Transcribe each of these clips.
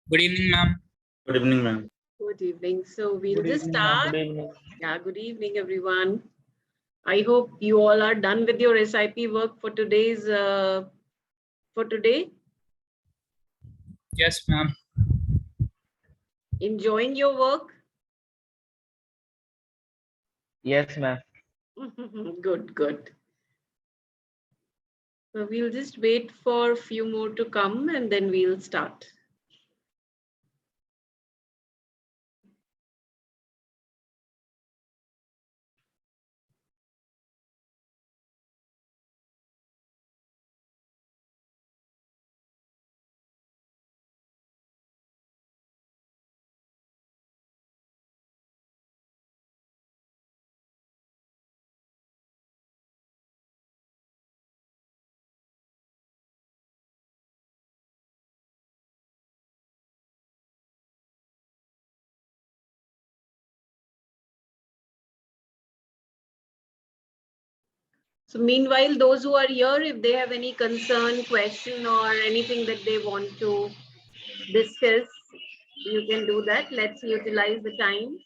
Good evening, ma'am. Good evening, ma'am. Good evening. So we'll Good just evening, ma'am. start. Good evening. Yeah, good evening, everyone. I hope you all are done with your SIP work for today. Yes, ma'am. Enjoying your work? Yes, ma'am. Good, good. So we'll just wait for a few more to come and then we'll start. So meanwhile, those who are here, if they have any concern, question, or anything that they want to discuss, you can do that. Let's utilize the time.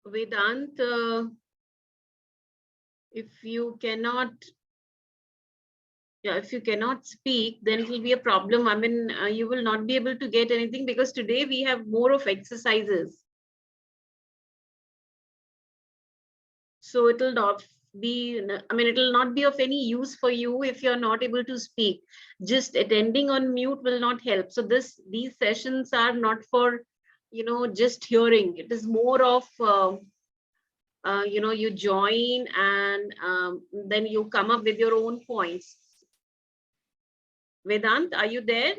Vedant, if you cannot speak, then it will be a problem. I mean, you will not be able to get anything because today we have more of exercises. So it will not be, I mean, it will not be of any use for you if you're not able to speak. Just attending on mute will not help. So these sessions are not for, just hearing. It is more of, you join and then you come up with your own points. Vedant, are you there?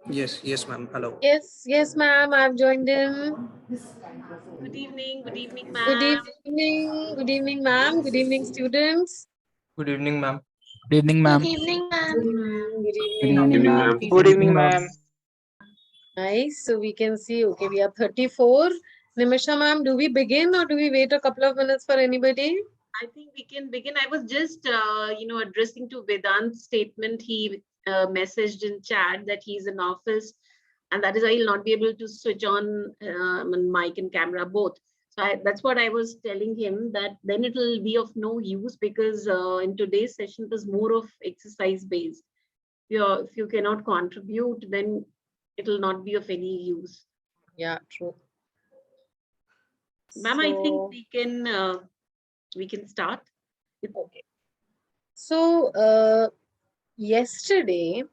Yes, ma'am. Hello. Yes, ma'am. I've joined in. Good evening, Good ma'am. evening, ma'am. Good evening, students. Good evening, ma'am. Good evening, ma'am. Good evening, ma'am. Good Good evening. evening, ma'am. Good evening, ma'am. Nice. So we can see, okay, we are 34. Nimisha, ma'am, do we begin or do we wait a couple of minutes for anybody? I think we can begin. I was just, addressing to Vedant's statement. He messaged in chat that he's in office, and that is why he'll not be able to switch on mic and camera both. So that's what I was telling him, that then it will be of no use, because in today's session it was more of exercise based. If you cannot contribute, then it will not be of any use. Yeah, true. Ma'am, I think So, we can start. okay. So, yesterday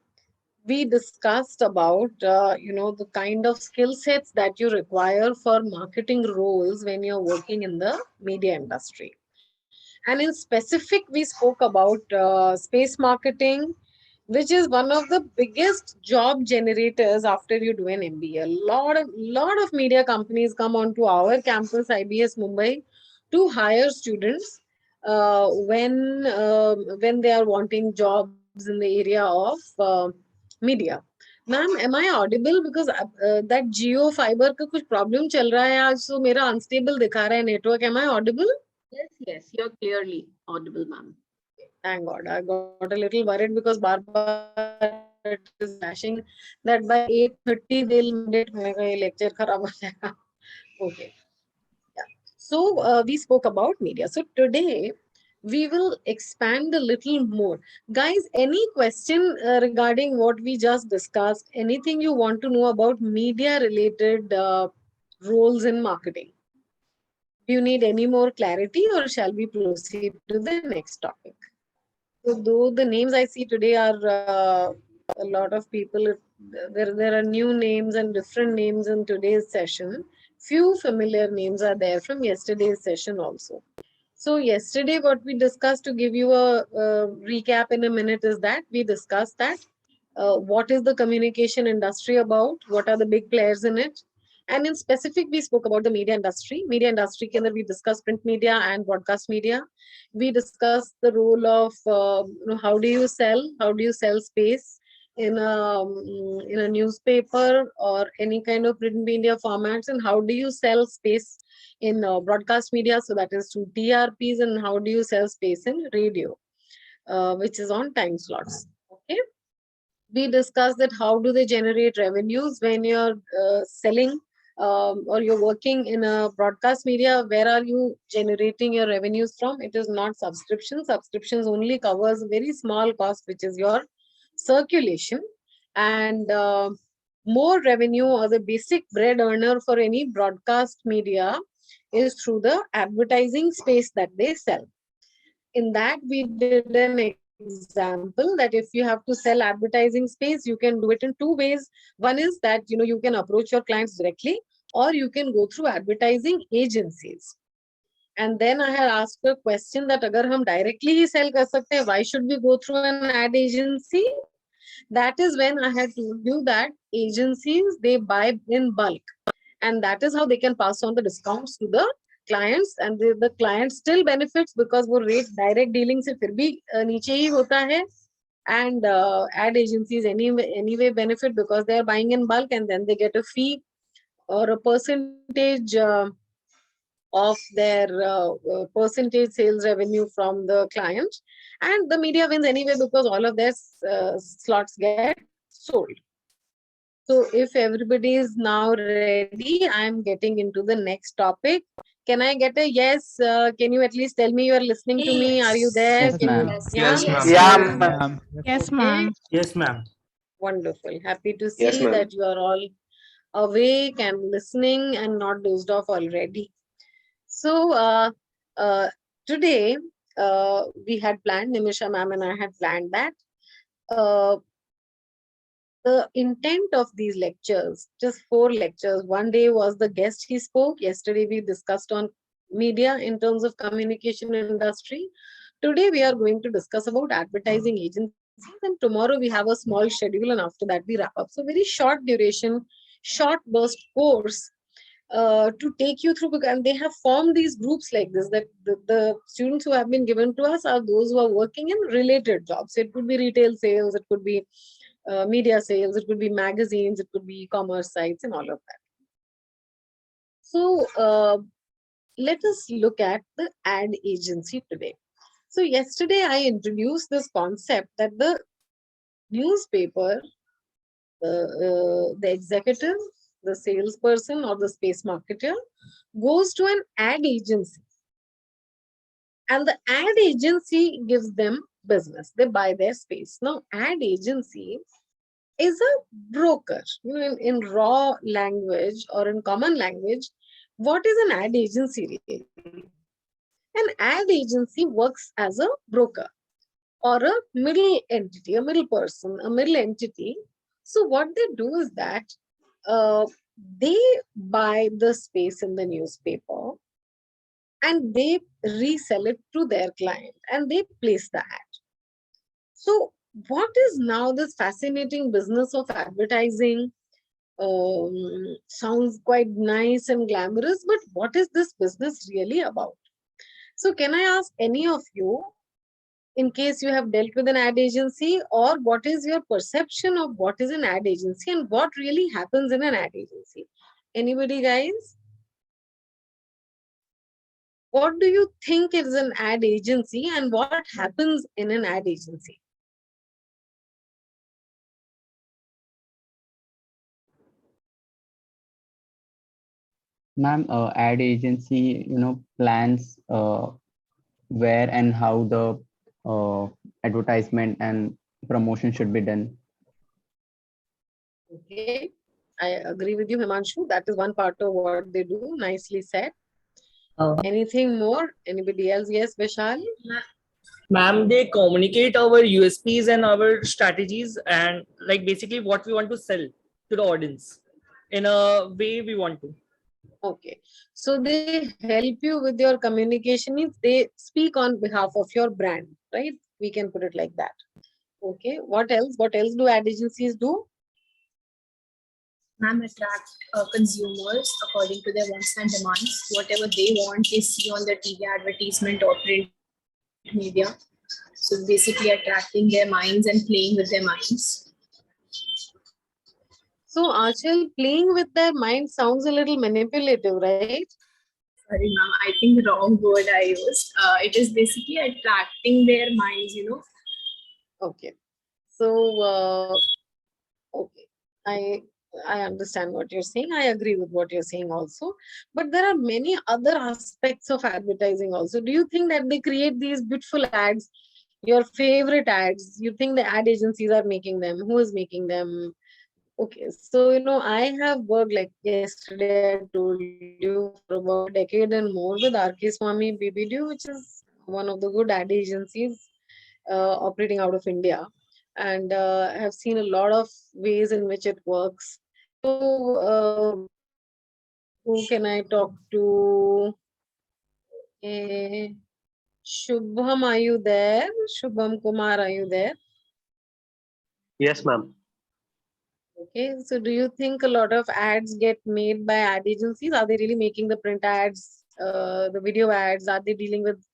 we discussed about, the kind of skill sets that you require for marketing roles when you're working in the media industry. And in specific, we spoke about space marketing, which is one of the biggest job generators after you do an MBA. A lot of media companies come onto our campus, IBS Mumbai, to hire students when they are wanting jobs in the area of media. Ma'am am I audible because that Jio fibre का कुछ problem चल रहा है आज, सो मेरा unstable दिखा रहा है network. Am I audible? Yes, you're clearly audible, ma'am. Thank God. I got a little worried because bar it is flashing that by 8:30 they'll mandate मैंने कहा ये lecture खराब हो जाएगा. Okay. Yeah. So we spoke about media. So today we will expand a little more. Guys, any question regarding what we just discussed? Anything you want to know about media related roles in marketing? Do you need any more clarity, or shall we proceed to the next topic? So though the names I see today are a lot of people, there are new names and different names in today's session. Few familiar names are there from yesterday's session also. So yesterday what we discussed, to give you a recap in a minute, is that we discussed that what is the communication industry about, what are the big players in it, and in specific we spoke about the media industry. Media industry ke andar we discussed print media and broadcast media. We discussed the role of how do you sell space in a newspaper or any kind of print media formats, and how do you sell space in broadcast media, so that is through TRPs, and how do you sell space in radio, which is on time slots. Okay. We discussed that how do they generate revenues when you're selling or you're working in a broadcast media. Where are you generating your revenues from? It is not subscription. Subscriptions only covers a very small cost, which is your circulation. And more revenue, or the basic bread earner for any broadcast media, is through the advertising space that they sell. In that, we did an example that if you have to sell advertising space, you can do it in two ways. One is that you can approach your clients directly, or you can go through advertising agencies. And then I had asked a question that agar hum directly hi sell kar sakte hain, why should we go through an ad agency? That is when I had told you that agencies, they buy in bulk, and that is how they can pass on the discounts to the clients, and the client still benefits because वो rate direct dealing से फिर भी नीचे ही होता है, and ad agencies anyway benefit because they are buying in bulk, and then they get a fee or a percentage of their percentage sales revenue from the client, and the media wins anyway because all of their slots get sold. So if everybody is now ready, I'm getting into the next topic. Can I get a yes? Can you at least tell me you are listening to me? Are you there? Yes, Can you- ma'am. Yes, Yes, Yeah, ma'am. ma'am. Yes, Okay. ma'am. Yes, ma'am. Wonderful. Happy to Yes, see ma'am. that you are all awake and listening and not dozed off already. So today we had planned, Nimisha ma'am and I had planned that the intent of these lectures, just 4 lectures. One day was the guest he spoke. Yesterday we discussed on media in terms of communication industry. Today we are going to discuss about advertising agencies, and tomorrow we have a small schedule, and after that we wrap up. So very short duration, short burst course to take you through, and they have formed these groups like this, that the students who have been given to us are those who are working in related jobs. It could be retail sales, it could be media sales, it could be magazines, it could be e-commerce sites and all of that. So let us look at the ad agency today. So yesterday I introduced this concept that the newspaper, the executive, the salesperson or the space marketer goes to an ad agency, and the ad agency gives them business. They buy their space. Now, ad agency is a broker. You know, in raw language or in common language, what is an ad agency really? An ad agency works as a broker or a middle entity, a middle person, a middle entity. So what they do is that they buy the space in the newspaper and they resell it to their client and they place the ad. So what is now this fascinating business of advertising? Sounds quite nice and glamorous, but what is this business really about? So can I ask any of you, in case you have dealt with an ad agency, or what is your perception of what is an ad agency and what really happens in an ad agency? Anybody, guys? What do you think is an ad agency and what happens in an ad agency? Ma'am, ad agency, plans where and how the advertisement and promotion should be done. Okay, I agree with you, Himanshu. That is one part of what they do. Nicely said. Anything more? Anybody else? Yes, Vishal? Ma'am, they communicate our USPs and our strategies and like basically what we want to sell to the audience in a way we want to. Okay, so they help you with your communication. Means they speak on behalf of your brand, right? We can put it like that. Okay, what else? What else do ad agencies do? Ma'am, attract consumers according to their wants and demands. Whatever they want, they see on the TV advertisement or print media. So basically attracting their minds and playing with their minds. So Achal, playing with their mind sounds a little manipulative, right? Sorry, ma'am, I think the wrong word I used. It is basically attracting their minds, Okay. So, okay. I understand what you're saying. I agree with what you're saying also. But there are many other aspects of advertising also. Do you think that they create these beautiful ads, your favorite ads? You think the ad agencies are making them? Who is making them? Okay, so I have worked, like yesterday I told you, for about a decade and more with RK Swamy BBD, which is one of the good ad agencies operating out of India. And I have seen a lot of ways in which it works. So, who can I talk to? Shubham, are you there? Shubham Kumar, are you there? Yes, ma'am. Okay, so do you think a lot of ads get made by ad agencies? Are they really making the print ads, the video ads? Are they dealing with,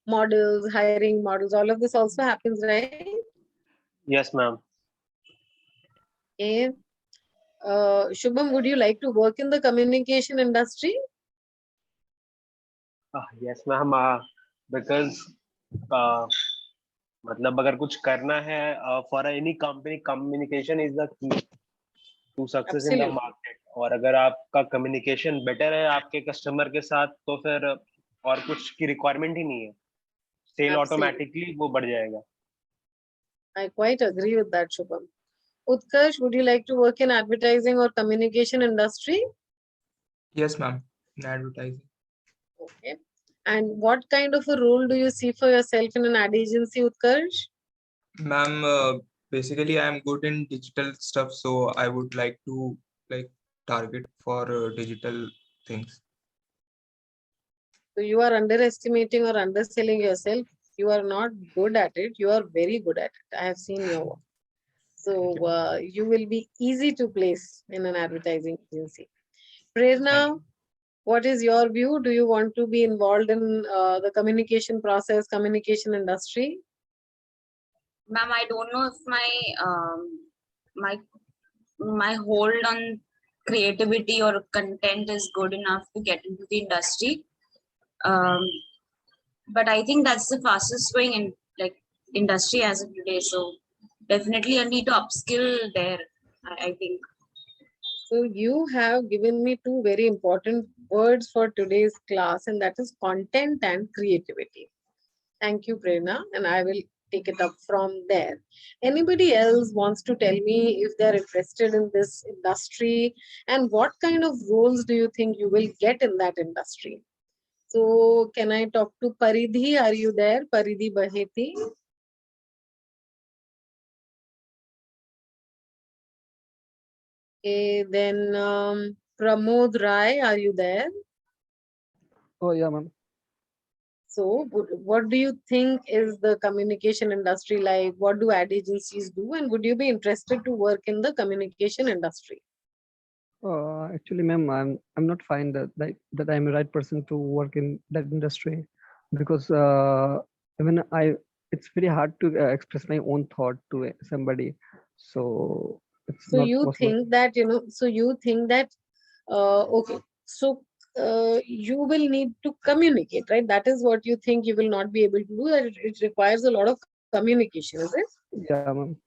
models, hiring models? All of this also happens, right? Yes, ma'am. Okay. Shubham, would you like to work in the communication industry? Yes, ma'am. Because मतलब अगर कुछ करना है for any company, communication is the key to success in the Absolutely. market. और अगर आपका communication better है आपके customer के साथ तो फिर और कुछ की requirement ही नहीं है. Sale Absolutely. automatically वो बढ़ जाएगा. I quite agree with that, Shubham. Utkarsh, would you like to work in advertising or communication industry? Yes, ma'am. In advertising. Okay. And what kind of a role do you see for yourself in an ad agency, Utkarsh? Ma'am, basically I'm good in digital stuff, so I would like to target for digital things. So you are underestimating or underselling yourself. You are not good at it. You are very good at it. I have seen your work. So you will be easy to place in an advertising agency. Prerna, what is your view? Do you want to be involved in the communication process, communication industry? Ma'am, I don't know if my hold on creativity or content is good enough to get into the industry, But I think that's the fastest growing in like industry as of today. So definitely I need to upskill there. I think. So you have given me two very important words for today's class, and that is content and creativity. Thank you, Prerna, and I will take it up from there. Anybody else wants to tell me if they're interested in this industry and what kind of roles do you think you will get in that industry? So can I talk to Paridhi? Are you there? Paridhi Baheti? Okay, then Pramod Rai, are you there? Oh, yeah, ma'am. So what do you think is the communication industry like? What do ad agencies do? And would you be interested to work in the communication industry? Actually, ma'am, I'm not fine that I'm the right person to work in that industry, because even it's very hard to express my own thought to somebody. So it's So not you possible. think that, okay, so you will need to communicate, right? That is what you think you will not be able to do. That it requires a lot of communication, is it? Yeah, ma'am.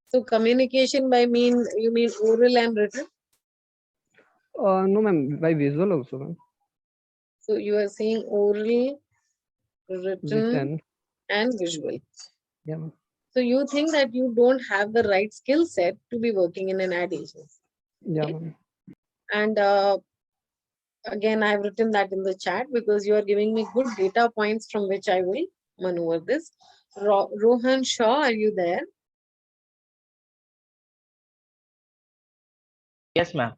So communication you mean oral and written? No, ma'am, by visual also, ma'am. So you are saying oral, written, Written. and visual. Yeah, ma'am. So you think that you don't have the right skill set to be working in an ad agency. Yeah, Okay. ma'am. And again, I've written that in the chat because you are giving me good data points from which I will maneuver this. Rohan Shaw, are you there? Yes, ma'am.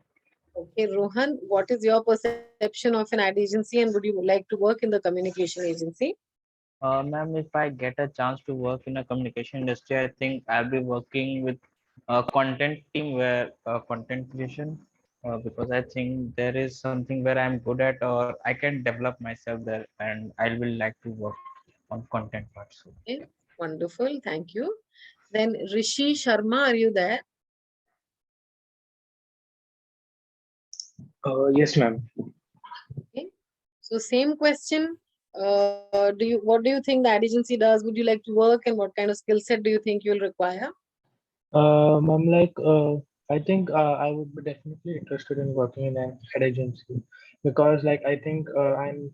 Okay, Rohan, what is your perception of an ad agency and would you like to work in the communication agency? Ma'am, if I get a chance to work in a communication industry, I think I'll be working with a content team where content creation, because I think there is something where I'm good at or I can develop myself there, and I will like to work on content parts. Okay, wonderful, thank you. Then Rishi Sharma, are you there? Yes, ma'am. Okay. So same question. What do you think the ad agency does? Would you like to work and what kind of skill set do you think you'll require? Ma'am, I think I would be definitely interested in working in an ad agency because, I think I'm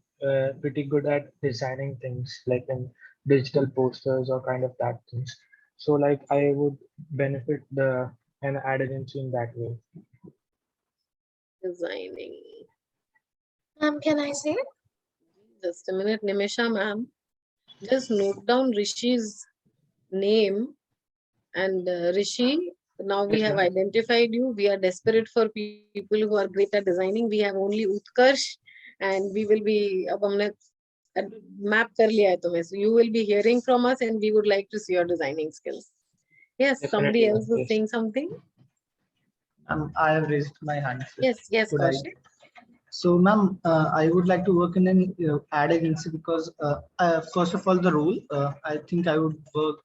pretty good at designing things, like in digital posters or kind of that things. So, I would benefit an ad agency in that way. Designing. Can I say it? Just a minute, Nimisha ma'am. Just note down Rishi's name and Rishi. Now we Yes, have ma'am. identified you. We are desperate for people who are great at designing. We have only Utkarsh and we will be map kar liya hai tumhe. So you will be hearing from us and we would like to see your designing skills. Yes, somebody Definitely, ma'am. else was Yes. saying something. I have raised my hand. Yes, Could I? Kaushik. So, ma'am, I would like to work in an ad agency because, first of all, the role, I think I would work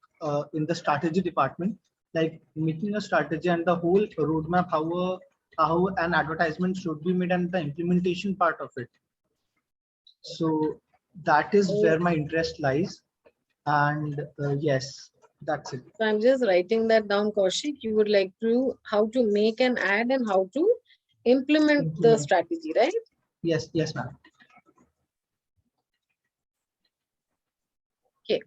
in the strategy department, like making a strategy and the whole roadmap, how an advertisement should be made and the implementation part of it. So that is where my interest lies. And yes, that's it. So I'm just writing that down, Kaushik. You would like to how to make an ad and how to implement the strategy, right? Yes, ma'am. Okay.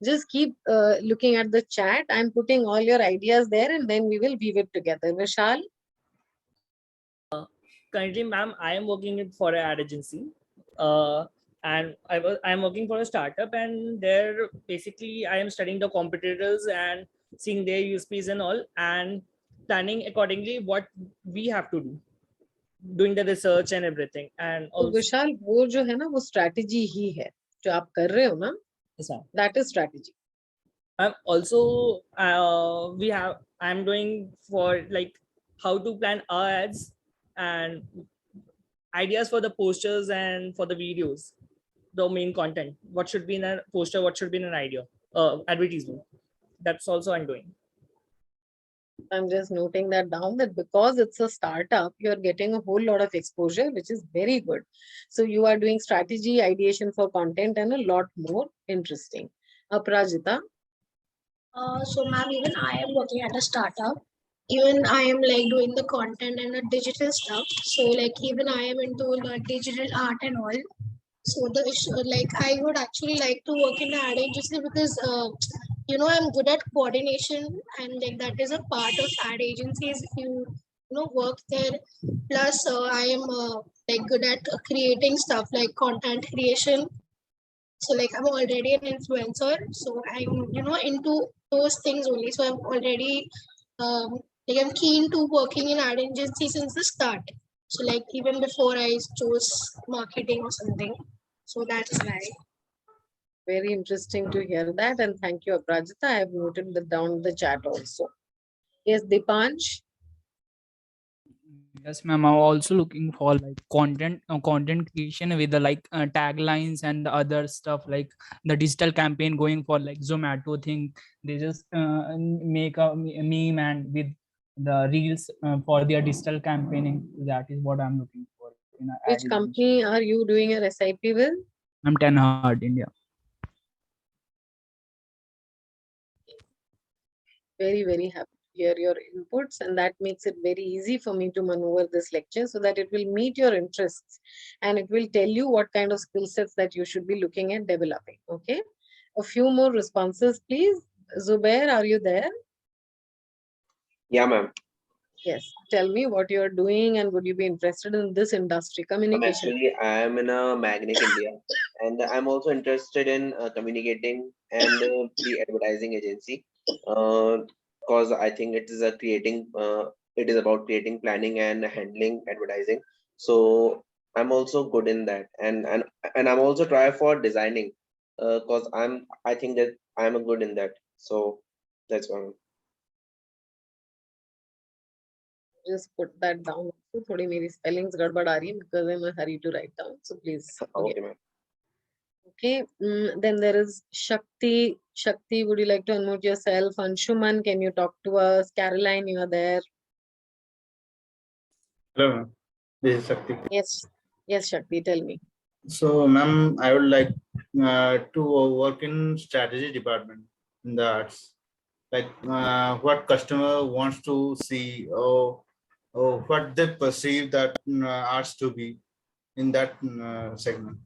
Just keep looking at the chat. I'm putting all your ideas there and then we will weave it together. Vishal? Currently, ma'am, I am working for an ad agency. And I'm working for a startup, and there basically I am studying the competitors and seeing their USPs and all, and planning accordingly what we have to do, doing the research and everything. And तो also, विशाल वो जो है ना वो strategy ही है जो आप कर रहे हो ना yes, ma'am. That is strategy I'm also I'm doing for like how to plan our ads and ideas for the posters and for the videos, the main content. What should be in a poster? What should be in an idea? Advertisement. That's also I'm doing. I'm just noting that down, that because it's a startup, you're getting a whole lot of exposure, which is very good. So you are doing strategy, ideation for content, and a lot more interesting. Aprajita, So ma'am, even I am working at a startup. Even I am like doing the content and the digital stuff. So like even I am into the digital art and all. So the issue, like I would actually like to work in the ad agency because I'm good at coordination, and like that is a part of ad agencies. If you work there. Plus I am like good at creating stuff like content creation. So like I'm already an influencer, so I'm into those things only. So I'm already like I'm keen to working in ad agency since the start. So like even before I chose marketing or something. So that's why. very interesting to hear that. And thank you, Aprajita. I have noted that down in the chat also. Yes, Dipansh. Yes, ma'am. I'm also looking for like content creation with the taglines and the other stuff, like the digital campaign going for like Zomato thing. They just make a meme and with the reels for their digital campaigning. That is what I'm looking for in an ad Which agency. company are you doing your SIP with? I'm 10 Hard India. Very, very happy to hear your inputs, and that makes it very easy for me to maneuver this lecture so that it will meet your interests and it will tell you what kind of skill sets that you should be looking at developing. Okay. A few more responses, please. Zubair, are you there? Yeah, ma'am. Yes. Tell me what you're doing and would you be interested in this industry, communication? Actually, I am in a Magnic India, and I'm also interested in communicating and the advertising agency, because I think it is it is about creating, planning, and handling advertising. So I'm also good in that, and I'm also try for designing, because I think that I'm a good in that. So that's why. Just put that down. So थोड़ी मेरी spellings गड़बड़ आ रही है because I'm in a hurry to write down. So please. Okay, ma'am. Okay. Then there is Shakti. Shakti, would you like to unmute yourself? Anshuman, can you talk to us? Caroline, you are there. Hello, ma'am. This is Shakti. Yes. Yes, Shakti, tell me. So, ma'am, I would like to work in strategy department in the arts. Like what customer wants to see or what they perceive that arts to be in that segment.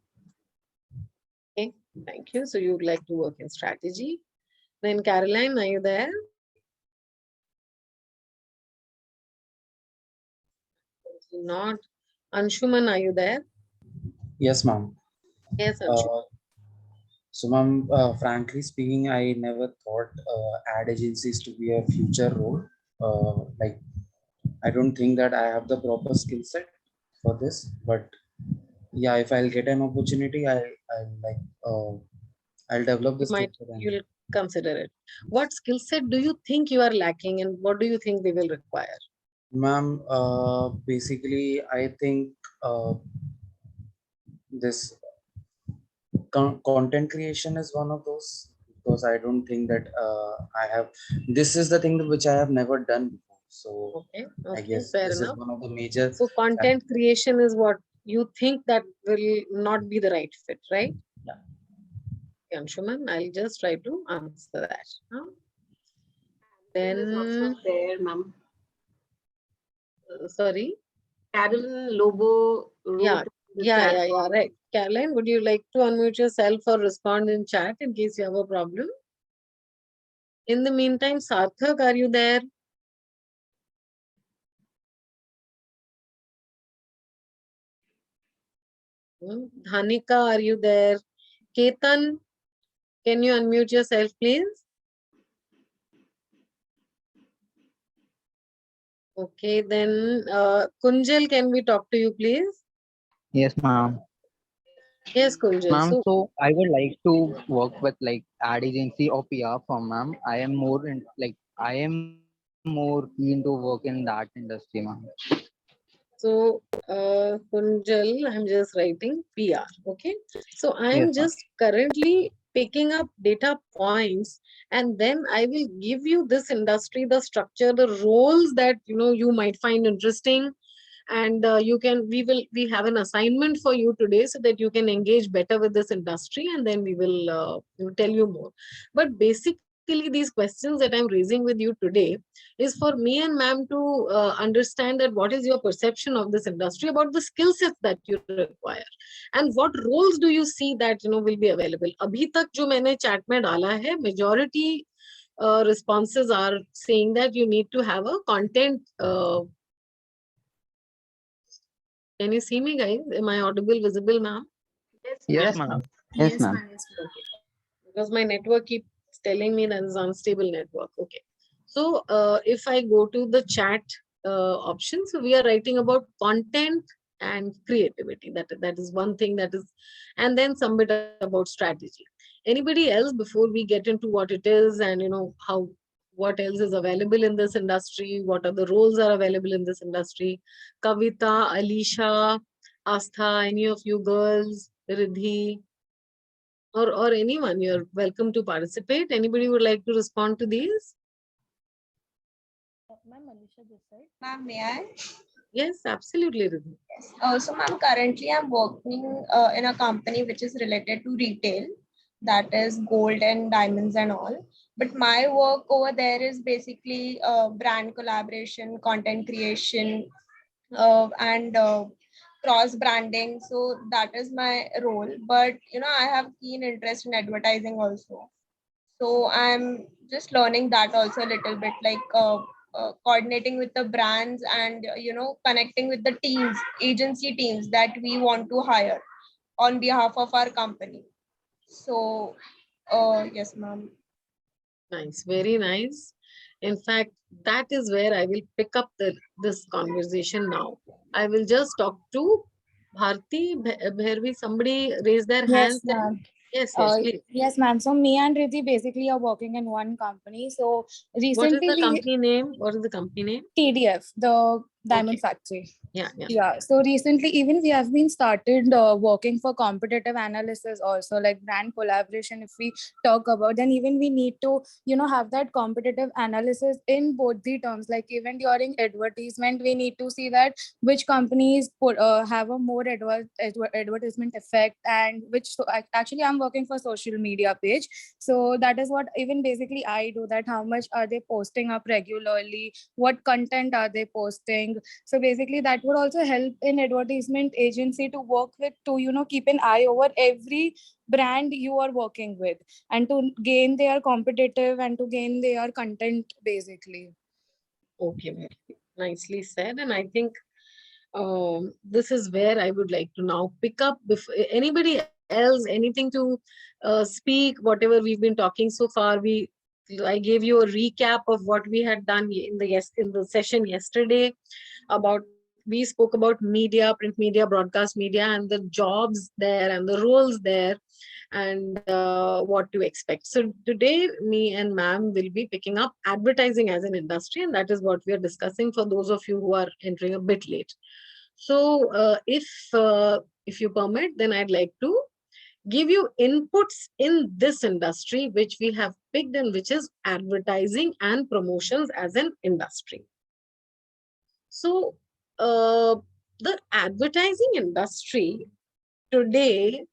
Okay, thank you. So you would like to work in strategy. Then Caroline, are you there? Not. Anshuman, are you there? Yes, ma'am. Yes, Anshuman. So, ma'am, frankly speaking, I never thought ad agencies to be a future role. Like, I don't think that I have the proper skill set for this. But yeah, if I'll get an opportunity, I'll develop the skill set. You'll consider it. What skill set do you think you are lacking, and what do you think they will require? Ma'am, basically, I think this content creation is one of those, because I don't think that this is the thing which I have never done before. So okay, I guess fair this enough. is one of the major. So content creation is what you think that will not be the right fit, right? Yeah. Anshuman, I'll just try to answer that. Huh? Then also there, ma'am. Sorry? Carolyn Lobo. Yeah, right. Caroline, would you like to unmute yourself or respond in chat in case you have a problem? In the meantime, Sarthak, are you there? Dhanika, are you there? Ketan, can you unmute yourself, please? Okay, then Kunjal, can we talk to you, please? Yes, ma'am. Yes, Kunjal. Ma'am, so I would like to work with like ad agency or PR firm, ma'am. I am more keen to work in that industry, ma'am. So, Kunjal, I'm just writing PR. Okay. So I'm Yes, just currently picking up data points, and then I will give you this industry, the structure, the roles that you might find interesting, and we have an assignment for you today so that you can engage better with this industry, and then we will tell you more. But basically these questions that I'm raising with you today is for me and ma'am to understand that what is your perception of this industry, about the skill sets that you require, and what roles do you see that will be available. Abhi tak jo maine chat mein dala hai, majority responses are saying that you need to have a content. Can you see me, guys? Am I audible, visible, ma'am? Yes, ma'am. Yes, ma'am. Okay. Because my network keeps telling me that it's unstable network. Okay. So if I go to the chat option, so we are writing about content and creativity. That is one thing that is, and then some bit about strategy. Anybody else before we get into what it is and what else is available in this industry, what other roles are available in this industry? Kavita, Alisha, Astha, any of you girls, Riddhi, or anyone, you're welcome to participate. Anybody would like to respond to these? Ma'am, Alisha this side. Ma'am, may I? Yes, absolutely, Riddhi. Yes. So, ma'am, currently I'm working in a company which is related to retail, that is gold and diamonds and all. But my work over there is basically brand collaboration, content creation, and cross branding. So that is my role. But I have keen interest in advertising also. So I'm just learning that also a little bit, like coordinating with the brands and connecting with the teams, agency teams that we want to hire on behalf of our company. So yes, ma'am. Nice, very nice. In fact, that is where I will pick up this conversation now. I will just talk to Bharti, Bhairavi. Somebody raise their hands. Yes, ma'am. Yes, please. Yes, ma'am. So me and Riddhi basically are working in one company. So What is recently the company name? What is the company name? TDF, the Diamond Factory. Yeah. So recently, even we have been started working for competitive analysis also, like brand collaboration. If we talk about, then even we need to, have that competitive analysis in both the terms. Like even during advertisement, we need to see that which companies have a more advertisement effect, and which. So actually, I'm working for social media page. So that is what even basically I do. That how much are they posting up regularly? What content are they posting? So basically that would also help in advertisement agency to work with, to keep an eye over every brand you are working with, and to gain their competitive and to gain their content basically. Okay, very nicely said. And I think this is where I would like to now pick up. Anybody else, anything to speak, whatever we've been talking so far? I gave you a recap of what we had done in the session yesterday. We spoke about media, print media, broadcast media, and the jobs there and the roles there, and what to expect. So today, me and ma'am will be picking up advertising as an industry, and that is what we are discussing for those of you who are entering a bit late. So if you permit, then I'd like to give you inputs in this industry, which we have picked, and which is advertising and promotions as an industry. So the advertising industry today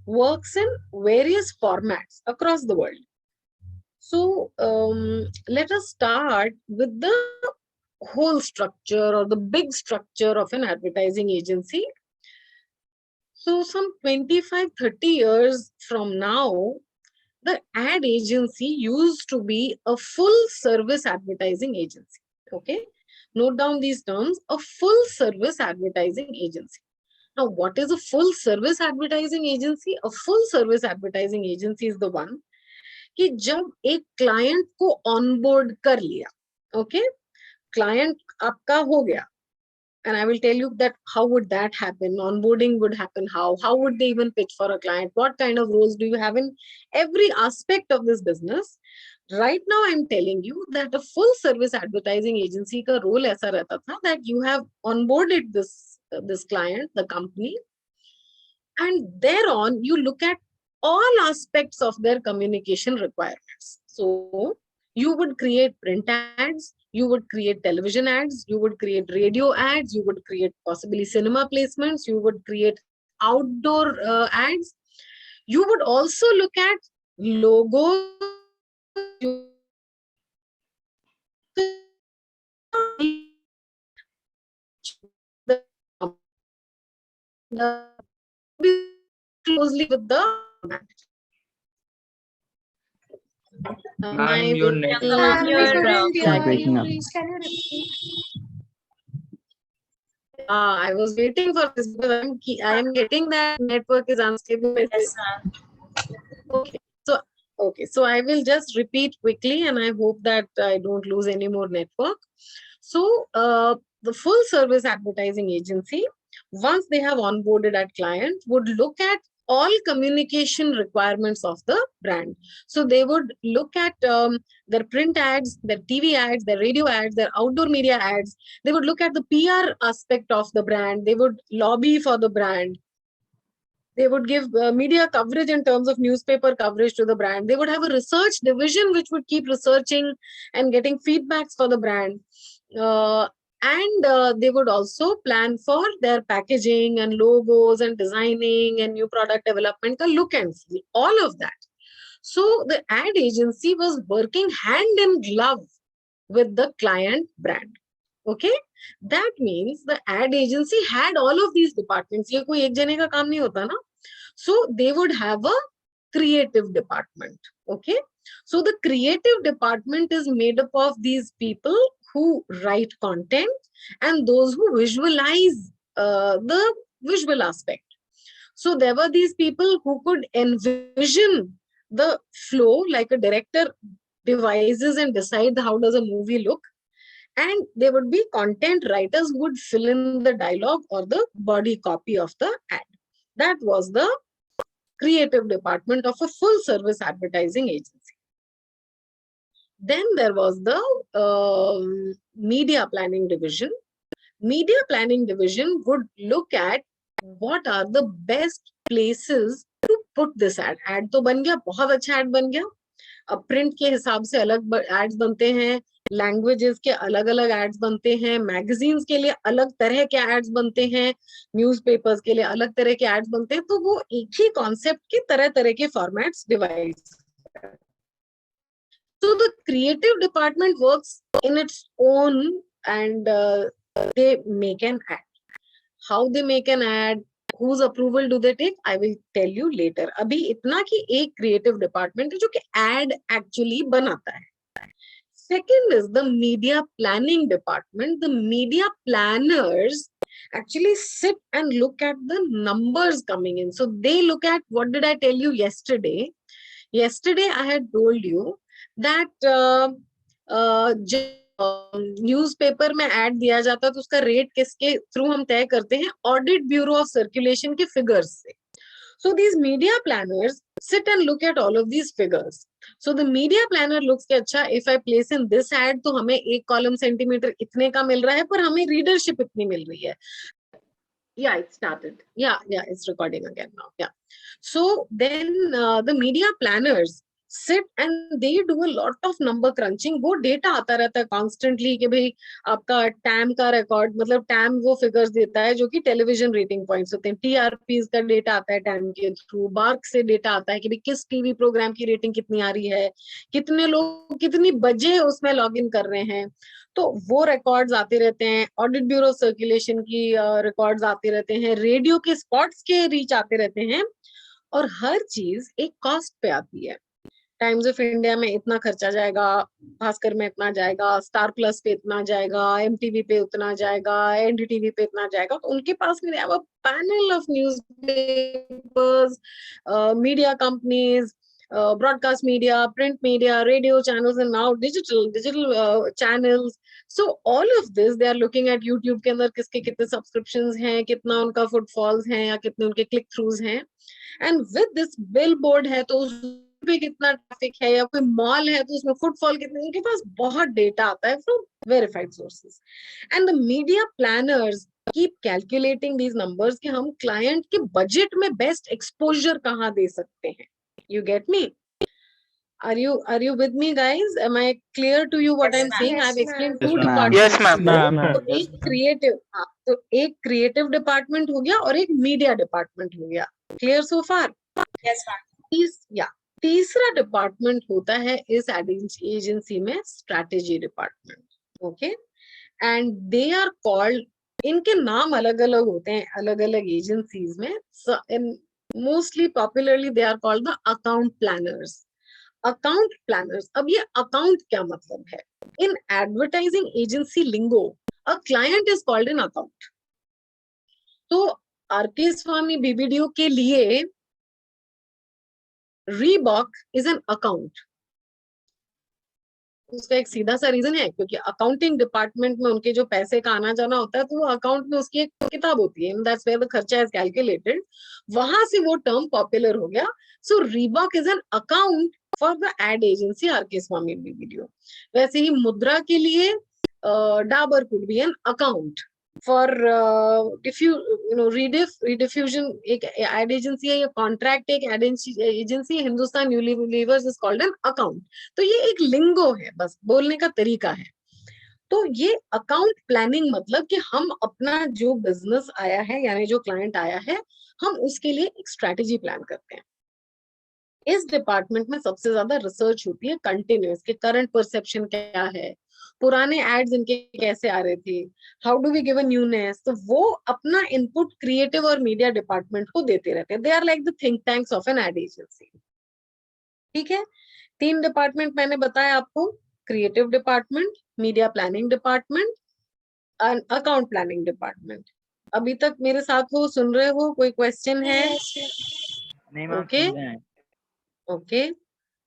works in various formats across the world. So let us start with the whole structure or the big structure of an advertising agency. So some 25-30 years from now, the ad agency used to be a full service advertising agency. Okay, note down these terms: a full service advertising agency. Now, what is a full service advertising agency? A full service advertising agency is the one कि जब एक client को onboard कर लिया, okay, client आपका हो गया, and I will tell you that how would that happen. Onboarding would happen how would they even pitch for a client, what kind of roles do you have in every aspect of this business. Right now I'm telling you that a full service advertising agency ka role aisa rehta tha that you have onboarded this client, the company, and thereon you look at all aspects of their communication requirements. So you would create print ads, you would create television ads, you would create radio ads, you would create possibly cinema placements, you would create outdoor ads. You would also look at logos. Closely with the Ma'am, your network Ma'am, we is couldn't hear breaking you. up. Please, can you repeat? I was waiting for this because I am getting that network is unstable. Yes, ma'am. Okay, so I will just repeat quickly, and I hope that I don't lose any more network. So the full service advertising agency, once they have onboarded at client, would look at all communication requirements of the brand. So they would look at their print ads, their TV ads, their radio ads, their outdoor media ads. They would look at the PR aspect of the brand. They would lobby for the brand. They would give media coverage in terms of newspaper coverage to the brand. They would have a research division which would keep researching and getting feedbacks for the brand. And they would also plan for their packaging and logos and designing and new product development, the look and feel, all of that. So the ad agency was working hand in glove with the client brand. Okay, that means the ad agency had all of these departments. ये कोई एक जने का काम नहीं होता ना. So they would have a creative department. Okay, so the creative department is made up of these people who write content and those who visualize the visual aspect. So there were these people who could envision the flow, like a director devises and decide how does a movie look. And there would be content writers who would fill in the dialogue or the body copy of the ad. That was the creative department of a full service advertising agency. Then there was the media planning division. Media planning division would look at what are the best places to put this ad. Ad तो बन गया, बहुत अच्छा ad बन गया. अब print के हिसाब से अलग ads बनते हैं, languages के अलग अलग ads बनते हैं, magazines के लिए अलग तरह के ads बनते हैं, newspapers के लिए अलग तरह के ads बनते हैं. तो वो एक ही concept के तरह तरह के formats devise. So the creative department works in its own and they make an ad. How they make an ad, whose approval do they take, I will tell you later. अभी इतना कि एक creative department है जो कि ad actually बनाता है. Second is the media planning department. The media planners actually sit and look at the numbers coming in. So they look at, what did I tell you yesterday? Yesterday I had told you that newspaper में add दिया जाता है तो उसका rate किसके through हम तय करते हैं? ऑडिट ब्यूरो ऑफ सर्कुलेशन के फिगर्स से. So these media planners sit and look at all of these figures. So the media planner looks कि अच्छा, if I place in this ad तो हमें एक कॉलम सेंटीमीटर इतने का मिल रहा है पर हमें रीडरशिप इतनी मिल रही है. Yeah, it started. Yeah, it's recording again now. Yeah. So then the media planners sit and they do a lot of number crunching. वो डेटा आता रहता है constantly कि भाई आपका TAM का रिकॉर्ड, मतलब TAM वो फिगर्स देता है जो कि टेलीविजन रेटिंग पॉइंट्स होते हैं. TRPs का डेटा आता है TAM के थ्रू. बार्क से डेटा आता है कि भाई किस टीवी प्रोग्राम की रेटिंग कितनी आ रही है, कितने लोग कितनी बजे उसमें लॉग इन कर रहे हैं. तो वो रिकॉर्ड्स आते रहते हैं. ऑडिट ब्यूरो सर्कुलेशन की रिकॉर्ड्स आते रहते हैं. रेडियो के स्पॉट्स के रीच आते रहते हैं. और हर चीज एक कॉस्ट पे आती है. टाइम्स ऑफ इंडिया में इतना खर्चा जाएगा, भास्कर में इतना जाएगा, स्टार प्लस पे इतना जाएगा, MTV पे उतना जाएगा, NDTV पे इतना जाएगा. तो उनके पास में अब panel of newspapers, media companies, broadcast media, print media, radio channels, and now digital channels. So all of this, they are looking at YouTube के अंदर किसके कितने subscriptions हैं, कितना उनका footfalls हैं या कितने उनके click throughs हैं. And with this billboard है तो पे कितना ट्रैफिक है, या कोई मॉल है तो उसमें फुटफॉल कितने, उनके पास बहुत डेटा आता है from verified sources. And the media planners keep calculating these numbers कि हम client के budget में best exposure कहाँ दे सकते हैं. You get me? Are you with me, guys? Am I clear to you what Yes, I'm ma'am. saying? Yes, I've explained ma'am. two Yes, ma'am. Yes, departments to ma'am. you. Yeah, ma'am. तो एक creative, तो एक creative department हो गया और एक media department हो गया. Clear so far? Yes, ma'am. या तीसरा डिपार्टमेंट होता है इस एजेंसी में strategy department. Okay, and they are called, इनके नाम अलग अलग होते हैं अलग अलग एजेंसीज में. Mostly popularly they are called the account planners. Account planners. अब ये अकाउंट क्या मतलब है? In advertising agency lingo a client is called an account. तो आरके स्वामी बीबीडीओ के लिए Reebok is an account. उसका एक सीधा सा रीजन है क्योंकि अकाउंटिंग डिपार्टमेंट में उनके जो पैसे का आना जाना होता है तो वो अकाउंट में उसकी एक किताब होती है. That's where the kharcha is calculated. वहां से वो टर्म पॉपुलर हो गया. So Reebok is an account for the ad agency RK Swamy video. वैसे ही मुद्रा के लिए Dabur could be an account for rediffusion एक ad agency है या contract एक ad agency है. Hindustan Unilevers is called an account. तो ये एक लिंगो है, बस बोलने का तरीका है. तो ये अकाउंट प्लानिंग मतलब कि हम अपना जो बिजनेस आया है यानी जो क्लाइंट आया है हम उसके लिए एक स्ट्रैटेजी प्लान करते हैं. इस डिपार्टमेंट में सबसे ज्यादा रिसर्च होती है कंटिन्यूअस कि करंट परसेप्शन क्या है, पुराने एड्स इनके कैसे आ रहे थे, how do we give a newness. तो वो अपना इनपुट क्रिएटिव और मीडिया डिपार्टमेंट को देते रहते हैं. They are like the think tanks of an ad agency. ठीक है, 3 डिपार्टमेंट मैंने बताया आपको. Creative department, media planning department and account planning department. अभी तक मेरे साथ वो सुन रहे हो? कोई क्वेश्चन है? नहीं मैम, ओके सुन रहे हैं. Okay,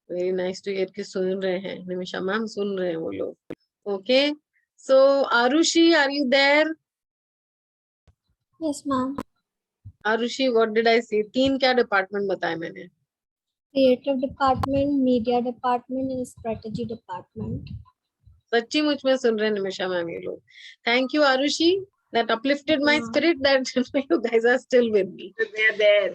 very nice to hear कि सुन रहे हैं. निमिषा मैम सुन रहे हैं वो लोग. Okay, so Arushi, are you there? Yes, ma'am. Arushi, what did I say? 3 क्या डिपार्टमेंट बताए मैंने? Creative department, media department, and strategy department. सच्ची मुझ में सुन रहे हैं निमिषा मैम ये लोग. Thank you Arushi, that uplifted my spirit that you guys are still with me. They are there.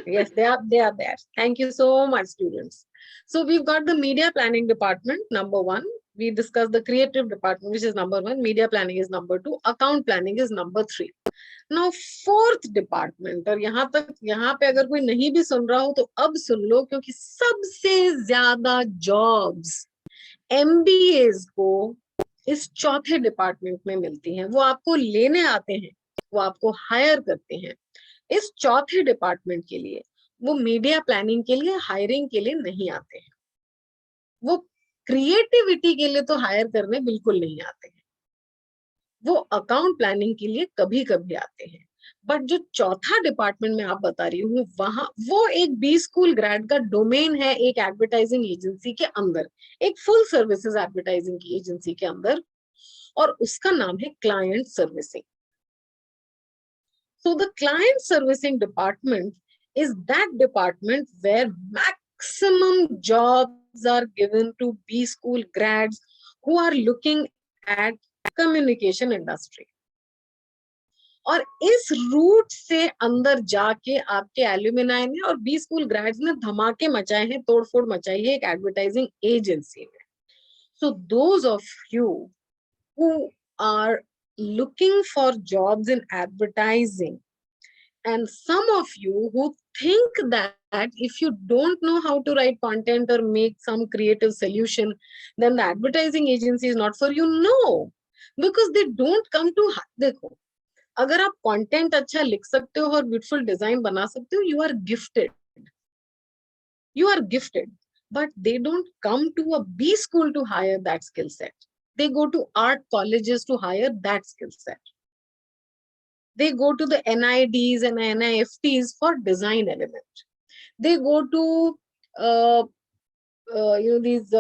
Yes, they are there. Thank you so much, students. So we've got the media planning department, number 1. We discussed the creative department, which is number 1. Media planning is number 2. Account planning is number 3. Now, 4th department, और यहाँ पे अगर कोई नहीं भी सुन रहा हो तो अब सुन लो, क्योंकि सबसे ज्यादा जॉब्स MBAs को इस चौथे डिपार्टमेंट में मिलती हैं. वो आपको लेने आते हैं, वो आपको हायर करते हैं. इस चौथे डिपार्टमेंट के लिए वो मीडिया प्लानिंग के लिए हायरिंग के लिए नहीं आते हैं. वो क्रिएटिविटी के लिए तो हायर करने बिल्कुल नहीं आते हैं. वो अकाउंट प्लानिंग के लिए कभी कभी आते हैं. बट जो चौथा डिपार्टमेंट में आप बता रही हूँ वहां वो एक बी स्कूल ग्रेड का डोमेन है एक एडवर्टाइजिंग एजेंसी के अंदर, एक फुल सर्विसेज एडवर्टाइजिंग की एजेंसी के अंदर, और उसका नाम है client servicing. So the client servicing department is that department where maximum jobs are given to B school grads who are looking at communication industry. और इस रूट से अंदर जाके आपके एल्यूमिनाई ने और बी स्कूल ग्रेड्स ने धमाके मचाए हैं, तोड़फोड़ मचाई है एक एडवर्टाइजिंग एजेंसी में. So those of you who are looking for jobs in advertising, and some of you who think that if you don't know how to write content or make some creative solution, then the advertising agency is not for you. No, because they don't come to. देखो, अगर आप content अच्छा लिख सकते हो और beautiful design बना सकते हो, you are gifted. You are gifted, but they don't come to a B school to hire that skill set. They go to art colleges to hire that skill set. They go to the NIDs and NIFTs for design element. They go to these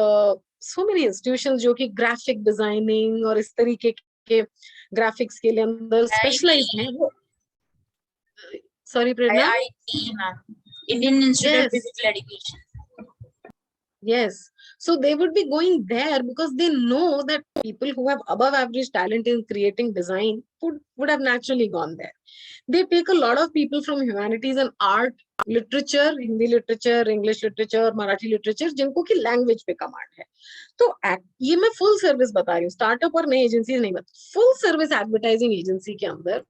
so many institutions जो कि graphic designing और इस तरीके के graphics के लिए अंदर specialized हैं. वो sorry Prerna. IIT, ma'am. Indian Institute of Physical Education. Yes. So they would be going there because they know that people who have above average talent in creating design would have naturally gone there. They take a lot of people from humanities and art, literature, Hindi literature, English literature, Marathi literature, जिनको की language पे command है. तो ये मैं full service बता रही हूँ, startup और नई agencies नहीं बता. Full service advertising agency के अंदर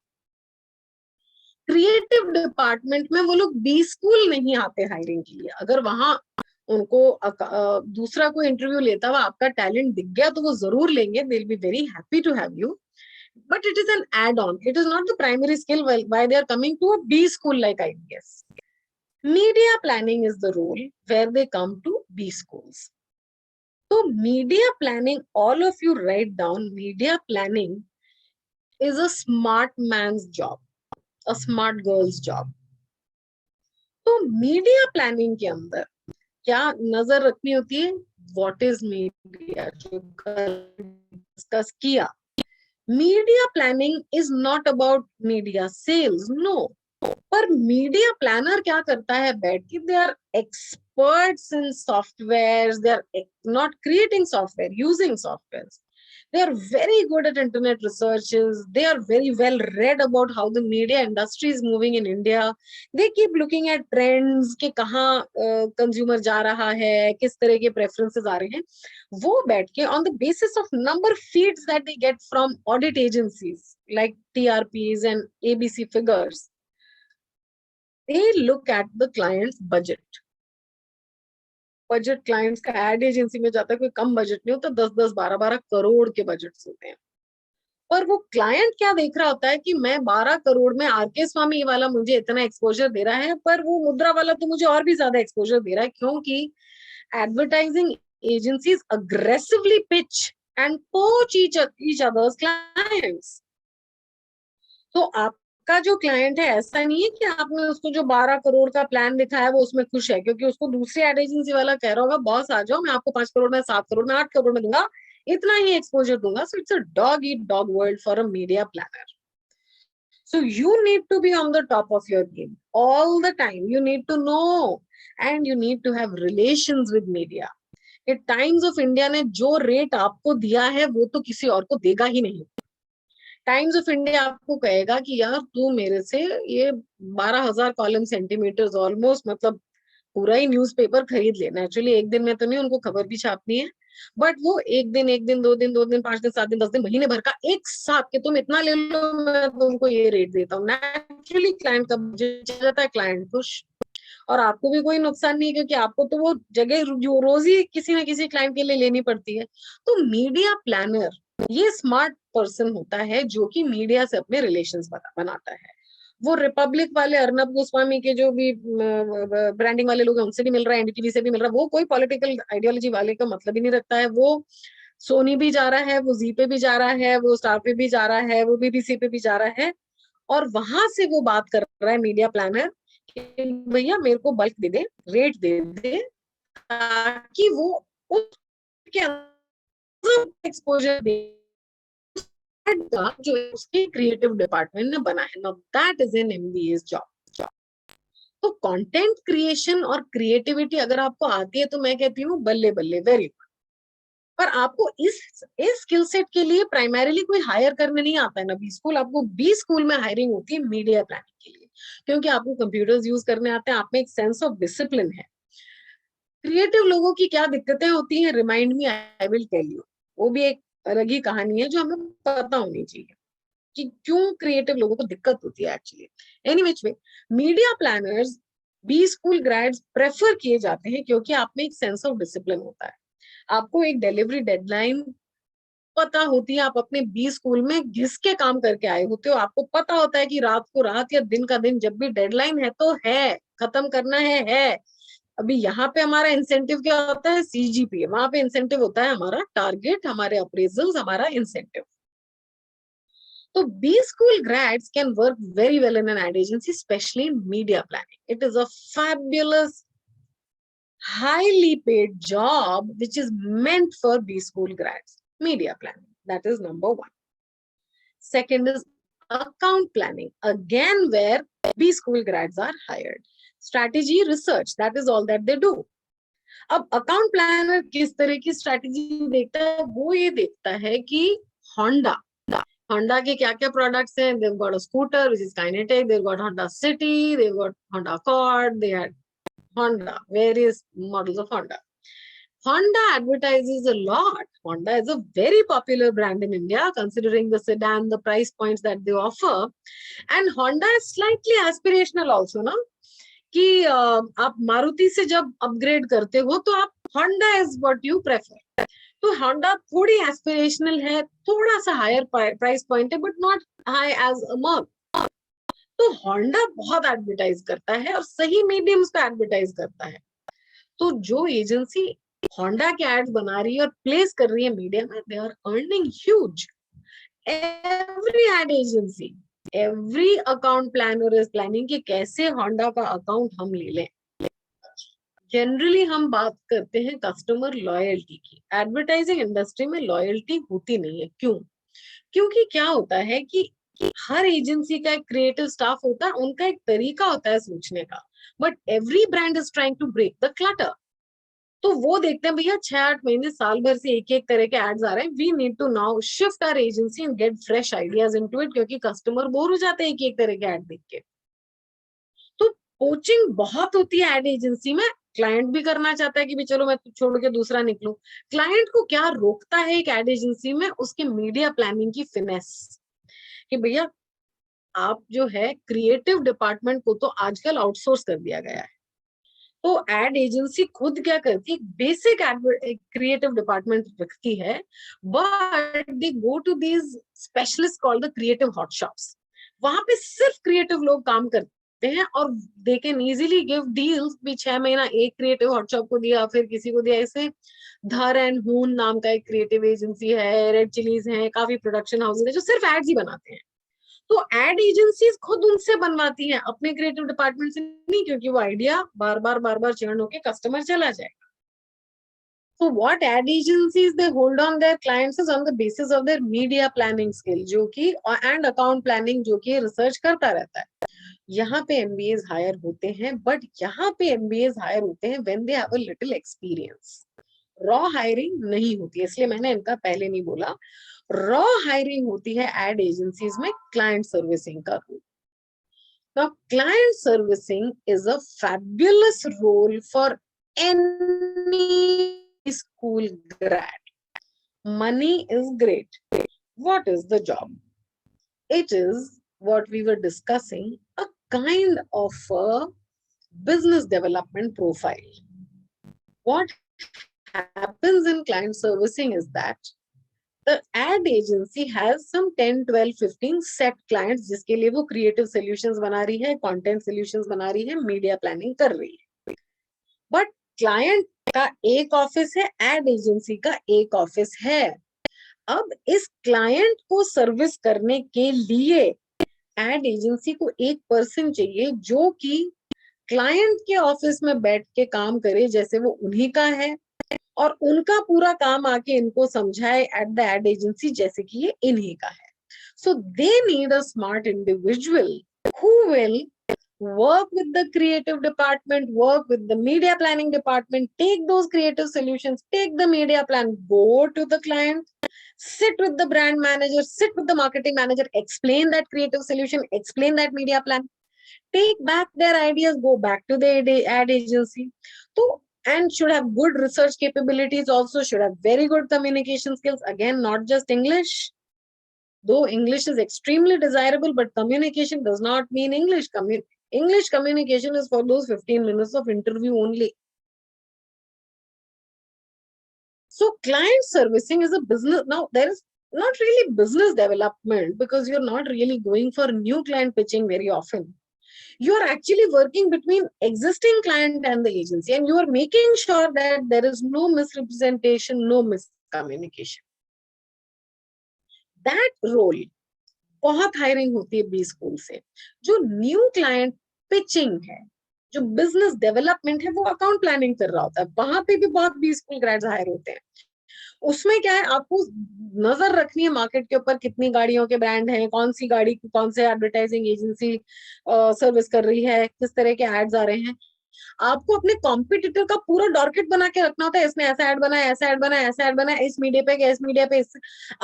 क्रिएटिव डिपार्टमेंट में वो लोग बी स्कूल नहीं आते हायरिंग के लिए. अगर वहां उनको दूसरा कोई इंटरव्यू लेता हुआ आपका टैलेंट दिख गया तो वो जरूर लेंगे. They will be very happy to have you, but it is an add-on. It is not the primary skill why they are coming to a B school like IBS. Media planning is the role where they come to B schools. So media planning, all of you write down, media planning is a smart man's job, a smart girl's job. तो media planning के अंदर क्या नजर रखनी होती है? What is media? जो discuss किया. Media planning is not about media sales, no. पर media planner क्या करता है बैठ के? They are experts in softwares. They are not creating software, using softwares. They are very good at internet researches. They are very well read about how the media industry is moving in India. They keep looking at trends कि कहाँ consumer जा रहा है, किस तरह के preferences आ रहे हैं. वो बैठ के on the basis of number feeds that they get from audit agencies like TRPs and ABC figures, they look at the client's budget. Budget clients का एड एजेंसी में जाता है, कोई कम बजट नहीं होता, 10-10, 12-12 करोड़ के बजट्स होते हैं. और वो क्लाइंट क्या देख रहा होता है कि मैं 12 करोड़ में आरके स्वामी वाला मुझे इतना एक्सपोजर दे रहा है, पर वो मुद्रा वाला तो मुझे और भी ज्यादा एक्सपोजर दे रहा है, क्योंकि advertising agencies aggressively pitch and पोच ईच अदर्स क्लाइंट्स. तो आपका जो क्लाइंट है ऐसा नहीं है कि आपने उसको जो 12 करोड़ का प्लान दिखाया है वो उसमें खुश है, क्योंकि उसको दूसरी एड एजेंसी वाला कह रहा होगा बॉस आ जाओ, मैं आपको 5 करोड़ में, 7 करोड़ में, 8 करोड़ में दूंगा, इतना ही एक्सपोजर दूंगा. So it's a dog eat dog world for a media planner. So you need to be on the top of your game all the time. You need to know and you need to have relations with media. At Times of India ने जो rate आपको दिया है वो तो किसी और को देगा ही नहीं. टाइम्स ऑफ इंडिया आपको कहेगा कि यार तू मेरे से ये 12,000 कॉलम सेंटीमीटर्स ऑलमोस्ट, मतलब पूरा ही न्यूज़पेपर खरीद लेना. एक्चुअली एक दिन में तो नहीं, उनको खबर भी छापनी है, बट वो एक दिन, 2 दिन, 5 दिन, 7 दिन, 10 दिन, महीने भर का एक साथ के तुम इतना ले लो, मैं तुमको ये रेट देता हूँ. नेचुरली क्लाइंट का बजट चल जाता है, क्लाइंट खुश, और आपको भी कोई नुकसान नहीं है, क्योंकि आपको तो वो जगह जो रोज ही किसी ना किसी क्लाइंट के लिए लेनी पड़ती है. तो मीडिया प्लानर ये स्मार्ट पर्सन होता है जो कि मीडिया से अपने रिलेशंस बनाता है. वो रिपब्लिक वाले अर्नब गोस्वामी के जो भी ब्रांडिंग वाले लोग हैं उनसे भी मिल रहा है, एनडीटीवी से भी मिल रहा है. वो कोई पॉलिटिकल आइडियोलॉजी वाले का मतलब ही नहीं रखता है. वो सोनी भी जा रहा है, वो जी पे भी जा रहा है, वो स्टार पे भी जा रहा है, वो बीबीसी पे भी जा रहा है, और वहां से वो बात कर रहा है मीडिया प्लानर कि भैया मेरे को बल्क दे दे, रेट दे दे, ताकि वो उसके एक्सपोजर दे जो उसके क्रिएटिव डिपार्टमेंट ने बना है. Now that is an MBA's job. तो कंटेंट क्रिएशन और क्रिएटिविटी अगर आपको आती है तो मैं कहती हूँ बल्ले बल्ले, वेरी गुड. पर आपको इस स्किल सेट के लिए प्राइमरीली कोई हायर करने नहीं आता है ना बी स्कूल. आपको बी स्कूल में हायरिंग होती है मीडिया प्लानिंग के लिए, क्योंकि आपको कंप्यूटर्स यूज करने आते हैं, आप में एक सेंस ऑफ डिसिप्लिन है. क्रिएटिव लोगों की क्या दिक्कतें होती हैं, remind me, I will tell you. वो भी एक अलग ही कहानी है जो हमें पता होनी चाहिए कि क्यों क्रिएटिव लोगों को दिक्कत होती है actually. Any which way, media planners B school grads prefer किए जाते हैं क्योंकि आप में एक सेंस ऑफ डिसिप्लिन होता है. आपको एक डिलीवरी डेडलाइन पता होती है, आप अपने बी स्कूल में घिस के काम करके आए होते हो. आपको पता होता है कि रात को रात या दिन का दिन, जब भी डेडलाइन है तो है, खत्म करना है. अभी यहाँ पे हमारा इंसेंटिव क्या होता है, सीजीपीए. वहां पे इंसेंटिव होता है हमारा टारगेट, हमारे अप्रेजल्स, हमारा इंसेंटिव. तो B school grads can work very well in an ad agency, especially in media planning. It is a fabulous, highly paid job which is meant for B school grads. Media planning, that is number one. Second is account planning, again where B school grads are hired. Strategy research, that is all that they do. अब account planner किस तरह की strategy देखता है, वो ये देखता है कि होंडा Honda के क्या क्या products हैं? They've got a scooter which is Kinetic, they've got Honda City, they've got Honda Accord, they had Honda, various models of Honda. Honda advertises a lot. Honda is a very popular brand in India, considering the sedan, the price points that they offer. And Honda is slightly aspirational also, ना? कि आप मारुति से जब upgrade करते हो तो आप Honda is what you prefer. तो Honda थोड़ी aspirational है, थोड़ा सा higher price point है, but not high as a Merc. तो Honda बहुत एडवर्टाइज करता है और सही मीडियम्स पे एडवर्टाइज करता है. तो जो एजेंसी Honda के एड्स बना रही है और प्लेस कर रही है मीडिया में, they are earning huge. Every ad agency, every account planner is planning कि कैसे Honda का अकाउंट हम ले लें. जनरली हम बात करते हैं कस्टमर लॉयल्टी की. एडवर्टाइजिंग इंडस्ट्री में लॉयल्टी होती नहीं है. क्यों? क्योंकि क्या होता है कि हर एजेंसी का एक क्रिएटिव स्टाफ होता है, उनका एक तरीका होता है सोचने का, but every brand is trying to break the clutter. तो वो देखते हैं भैया 6-8 महीने साल भर से एक एक तरह के एड्स आ रहे हैं, we need to now shift our agency and get fresh ideas into it, क्योंकि कस्टमर बोर हो जाते हैं एक एक तरह के एड देख के. तो पोचिंग बहुत होती है एड एजेंसी में. क्लाइंट भी करना चाहता है कि भी चलो मैं छोड़ के दूसरा निकलूं. क्लाइंट को क्या रोकता है एक एड एजेंसी में? उसके मीडिया प्लानिंग की फिनेस, कि भैया आप जो है क्रिएटिव डिपार्टमेंट को तो आजकल आउटसोर्स कर दिया गया है. तो एड एजेंसी खुद क्या करती है, बेसिक क्रिएटिव डिपार्टमेंट रखती है, but they go to these specialist called the creative hot shops. वहां पे सिर्फ क्रिएटिव लोग काम करते हैं और they can easily give deals. भी 6 महीना एक क्रिएटिव हॉट शॉप को दिया, फिर किसी को दिया. ऐसे धर एंड हून नाम का एक क्रिएटिव एजेंसी है, रेड चिलीज है, काफी प्रोडक्शन हाउसेज है जो सिर्फ एड्स ही बनाते हैं. तो एड एजेंसीज खुद उनसे बनवाती हैं, अपने क्रिएटिव डिपार्टमेंट से नहीं, क्योंकि वो आइडिया बार बार चर्न होके कस्टमर चला जाएगा. So what ad agencies they hold on their clients is on the basis of their media planning skill, जो कि and account planning, जो कि रिसर्च करता रहता है. यहाँ पे MBAs हायर होते हैं, बट यहाँ पे MBAs हायर होते हैं when they have a little experience. Raw hiring नहीं होती, इसलिए मैंने इनका पहले नहीं बोला. रॉ हायरिंग होती है एड एजेंसीज में क्लाइंट सर्विसिंग का role. Now client servicing is a fabulous role for any school grad. Money is great. What is the job? It is what we were discussing, a kind of a business development profile. What happens in client servicing is that the ad agency has some 10, 12, 15 set clients जिसके लिए वो creative solutions बना रही है, content solutions बना रही है, media planning कर रही है. But client का एक ऑफिस है, ad agency का एक ऑफिस है. अब इस client को सर्विस करने के लिए ad agency को एक पर्सन चाहिए जो कि क्लाइंट के ऑफिस में बैठ के काम करे जैसे वो उन्हीं का है, और उनका पूरा काम आके इनको समझाए एट द एड एजेंसी जैसे कि ये इन्हीं का है. So they need a smart individual who will work with the creative department, work with the media planning department, take those creative solutions, take the media plan, go to the client, sit with the brand manager, sit with the marketing manager, explain that creative solution, explain that media plan, take back their ideas, go back to the ad agency. So, and should have good research capabilities also, should have very good communication skills. Again, not just English. Though English is extremely desirable, but communication does not mean English. English communication is for those 15 minutes of interview only. So client servicing is a business. Now, there is not really business development because you're not really going for new client pitching very often. You're actually working between existing client and the agency, and you are making sure that there is no misrepresentation, no miscommunication. That role बहुत hiring होती है B school से. जो new client pitching है, जो business development है, वो account planning कर रहा होता है. वहां पे भी बहुत बी स्कूल ग्रेड्स हायर होते हैं. उसमें क्या है, आपको नजर रखनी है मार्केट के ऊपर कितनी गाड़ियों के ब्रांड हैं, कौन सी गाड़ी कौन से एडवर्टाइजिंग एजेंसी सर्विस कर रही है, किस तरह के एड्स आ रहे हैं. आपको अपने कॉम्पिटिटर का पूरा डॉर्केट बना के रखना होता है. इसने ऐसा एड बनाया, ऐसा एड बनाया, ऐसा एड बनाया, इस मीडिया पे, इस मीडिया पे.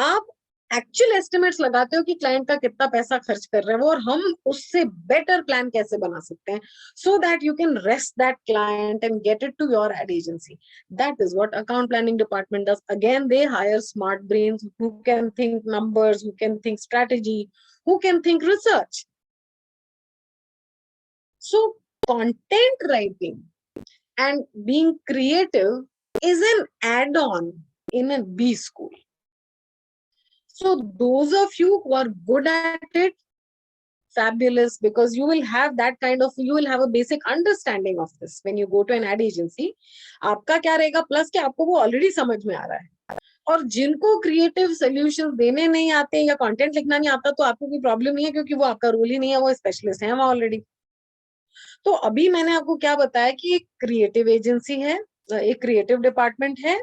आप एक्चुअल एस्टिमेट्स लगाते हो कि क्लाइंट का कितना पैसा खर्च कर रहे हैं वो, और हम उससे बेटर प्लान कैसे बना सकते हैं, so that you can rest that client and get it to your ad agency. That is what account planning department does. Again, they hire smart brains who can think numbers, who can think strategy, who can think research. So content writing and being creative is an add-on in a B school. So those of you who are good at it, fabulous, because you will have that kind of, you will have a basic understanding of this when you go to an ad agency. आपका क्या रहेगा plus कि आपको वो already समझ में आ रहा है, और जिनको क्रिएटिव सॉल्यूशंस देने नहीं आते या कंटेंट लिखना नहीं आता तो आपको कोई प्रॉब्लम नहीं है, क्योंकि वो आपका रोल ही नहीं है, वो स्पेशलिस्ट है वहाँ ऑलरेडी। तो अभी मैंने आपको क्या बताया कि एक क्रिएटिव एजेंसी है, एक क्रिएटिव डिपार्टमेंट है,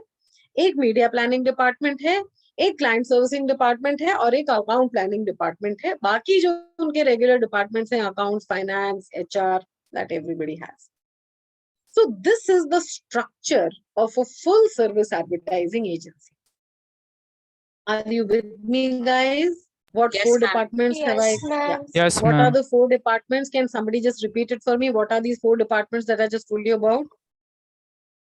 एक मीडिया प्लानिंग डिपार्टमेंट है, एक क्लाइंट सर्विसिंग डिपार्टमेंट है और एक अकाउंट प्लानिंग डिपार्टमेंट है। बाकी जो उनके रेगुलर डिपार्टमेंट्स हैं, accounts, finance, HR, that everybody has. So this is the structure of a full service advertising agency. Are you with me, guys? What Yes, four ma'am. departments have I? Yes, ma'am. Yes, What are ma'am. the four departments? Can somebody just repeat it for me? What are these four departments that I just told you about?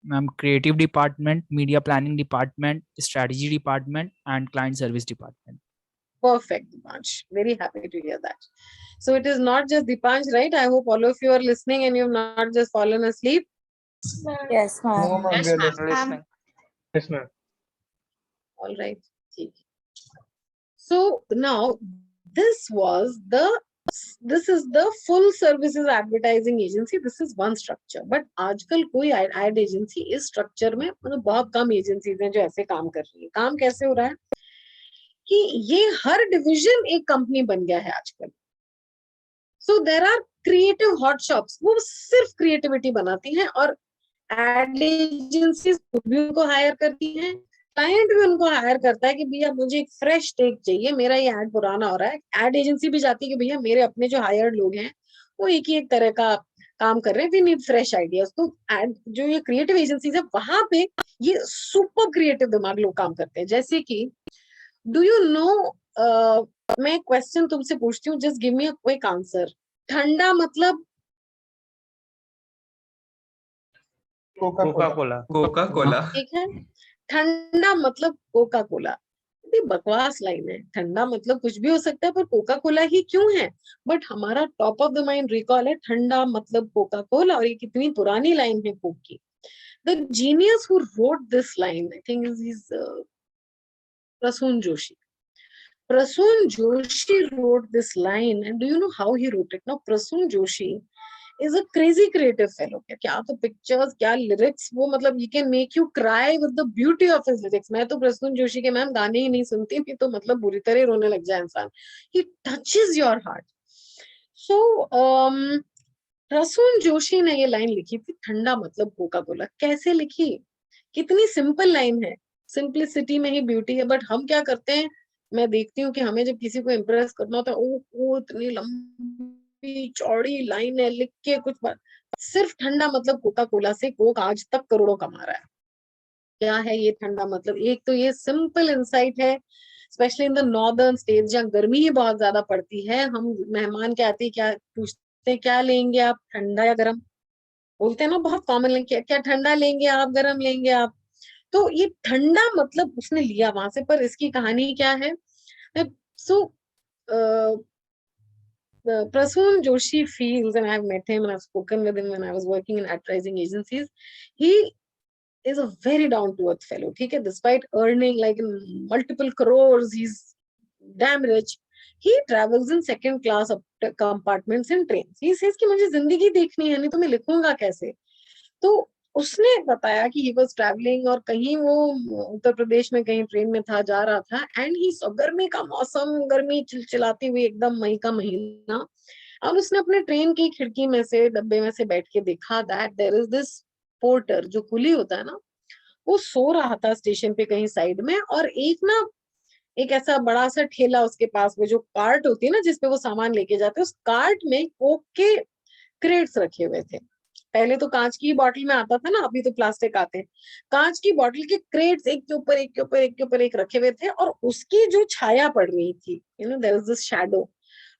Ma'am, creative department, media planning department, strategy department, and client service department. Perfect, Dipansh. Very happy to hear that. So it is not just Dipansh, right? I hope all of you are listening and you have not just fallen asleep. Yes, No, ma'am. ma'am, Yes, we are ma'am. listening. Yes, ma'am. All right. So now this is the full services advertising agency. This is one structure. But आजकल कोई ad agency इस structure में, मतलब बहुत कम agencies हैं जो ऐसे काम कर रही है। काम कैसे हो रहा है कि ये हर division एक company बन गया है आजकल। So there are creative hot shops, वो सिर्फ creativity बनाती हैं, और ad agencies खुद भी उनको hire करती हैं, क्लाइंट भी उनको हायर करता है कि भैया मुझे एक फ्रेश टेक चाहिए, मेरा ये एड पुराना हो रहा है। एड एजेंसी भी जाती है कि भैया मेरे अपने जो हायर्ड लोग हैं वो एक ही एक तरह का काम कर रहे हैं, वी नीड फ्रेश आइडियाज। तो एड जो ये क्रिएटिव एजेंसीज है वहां पे ये सुपर क्रिएटिव दिमाग लोग काम करते हैं। जैसे कि डू यू नो, मैं क्वेश्चन तुमसे पूछती हूँ, just give me a quick answer. ठंडा मतलब कोका कोला। ठीक है, ठंडा मतलब कोका कोला। बकवास लाइन है, ठंडा मतलब कुछ भी हो सकता है पर कोका कोला ही क्यों है। बट हमारा top of the mind recall है ठंडा मतलब कोका कोला, और ये कितनी पुरानी लाइन है कोक की। The genius who wrote this line I think is Prasoon Joshi. Prasoon Joshi wrote this line, and do you know how he wrote it? Now, Prasoon Joshi is a crazy creative fellow. क्या तो pictures, क्या lyrics, वो मतलब he can make you cry with the beauty of his lyrics. मैं तो प्रसून जोशी के ma'am गाने ही नहीं सुनती, नहीं तो मतलब बुरी तरह रोने लग जाए इंसान. He touches your heart. So, Prasoon Joshi ने ये लाइन लिखी थी, ठंडा मतलब कोका कोला। कैसे लिखी? कितनी सिंपल लाइन है, सिंप्लिसिटी में ही ब्यूटी है। बट हम क्या करते हैं, मैं देखती हूँ कि हमें जब किसी को इम्प्रेस करना होता है, ओ इतनी लंबी चौड़ी लाइन है, लिख के कुछ बात। सिर्फ ठंडा मतलब कोका कोला से कोक आज तक करोड़ों कमा रहा है। क्या है ये ठंडा मतलब? एक तो ये सिंपल इंसाइट है, specially in the northern states जहाँ गर्मी ही बहुत ज्यादा पड़ती है। हम मेहमान के आते क्या पूछते हैं, क्या लेंगे आप, ठंडा या गर्म? बोलते हैं ना, बहुत कॉमन, क्या ठंडा लेंगे आप, गर्म लेंगे आप? तो ये ठंडा मतलब उसने लिया वहां से, पर इसकी कहानी क्या है? सो Prasoon Joshi feels, and I've met him and I've spoken with him when I was working in advertising agencies, he is a very down to earth fellow. ठीक है, despite earning like multiple crores, he's damn rich. He travels in second class compartments in trains. He says कि मुझे जिंदगी देखनी है, नहीं तो मैं लिखूंगा कैसे? तो उसने बताया कि he was traveling और कहीं वो उत्तर प्रदेश में कहीं ट्रेन में था, जा रहा था, एंड ही गर्मी का मौसम, गर्मी चिलचिलाती हुई एकदम मई का महीना, और उसने अपने ट्रेन की खिड़की में से, डब्बे में से बैठ के देखा that there is this porter, जो कुली होता है ना, वो सो रहा था स्टेशन पे कहीं साइड में, और एक ऐसा बड़ा सा ठेला उसके पास, वो जो कार्ट होती है ना जिसपे वो सामान लेके जाते हैं, उस कार्ट में कोक के क्रेट्स रखे हुए थे। पहले तो कांच की बॉटल में आता था ना, अभी तो प्लास्टिक आते हैं। कांच की बॉटल के क्रेट्स एक के ऊपर एक के ऊपर एक के ऊपर एक रखे हुए थे, और उसकी जो छाया पड़ रही थी, you know there was this shadow,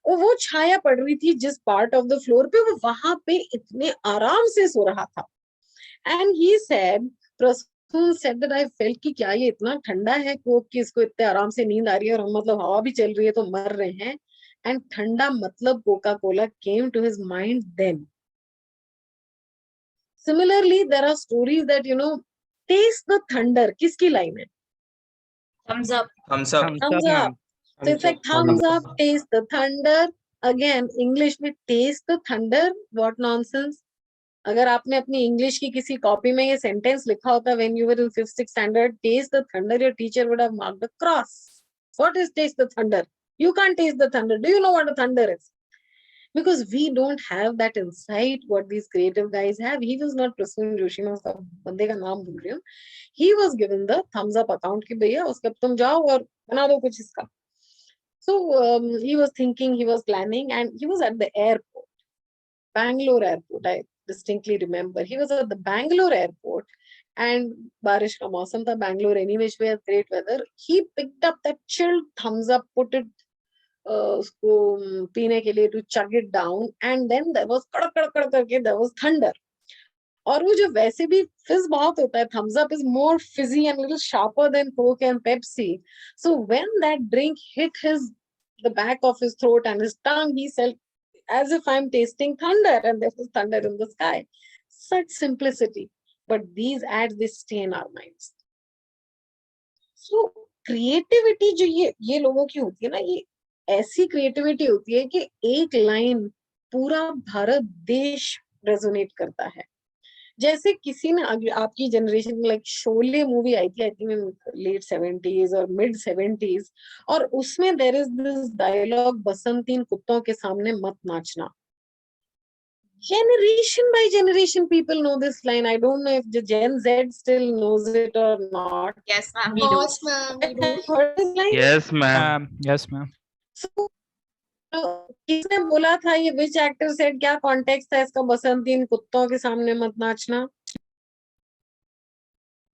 वो छाया पड़ रही थी जिस पार्ट ऑफ द फ्लोर पे, वो वहां पे इतने आराम से सो रहा था। And he said, Prasoon said that I felt कि क्या ये इतना ठंडा है कोक कि इसको इतने आराम से नींद आ रही है, और हम मतलब हवा भी चल रही है तो मर रहे हैं। एंड ठंडा मतलब Coca Cola came to his mind then. Similarly, there are stories that, you know, taste the thunder. किसकी लाइन है? Thumbs up. Thumbs up. Thumbs up. So it's like thumbs up, taste the thunder. Again, English में taste the thunder. What nonsense. अगर आपने अपनी English की किसी copy में ये सेंटेंस लिखा होता when you were in 5th 6th standard, taste the thunder, your teacher would have marked a cross. What is taste the thunder? You can't taste the thunder. Do you know what a thunder is? Because we don't have that insight what these creative guys have. He was not Prasoon Joshi, मैं उसका बंदे का नाम भूल रही हूँ. He was given the thumbs up account कि भैया उसका तुम जाओ और बना दो कुछ इसका. So he was thinking, he was planning, and he was at the airport, Bangalore airport. I distinctly remember he was at the Bangalore airport, and बारिश का मौसम था Bangalore anyway, we had great weather. He picked up that chilled thumbs up, put it उसको पीने के लिए, to chug it down, and then there was कड़क कड़क कड़क करके there was thunder. और वो जो वैसे भी fizz बहुत होता है, thumbs up is more fizzy and little sharper than Coke and Pepsi. So when that drink hit the back of his throat and his tongue, he felt as if I'm tasting thunder, and there was thunder in the sky. Such simplicity, but these ads, they stay in our minds. So creativity जो ये लोगों की होती है ना, ये ऐसी creativity होती है कि एक लाइन पूरा भारत देश रेजोनेट करता है. जैसे किसी ने आपकी जनरेशन में, लाइक शोले मूवी आई थी, आई थिंक लेट 70s और मिड 70s, और उसमें देयर इज दिस डायलॉग, बसंतीन कुत्तों के सामने मत नाचना. Generation by generation people know this line. I don't know if the Gen Z still knows it or not. Yes, ma'am. Of course, ma'am, we do. Heard this line? Yes, ma'am. Yes, ma'am. So, किसने बोला था ये? Which actor said? क्या context था इसका? बसंतीन कुत्तों के सामने मत नाचना.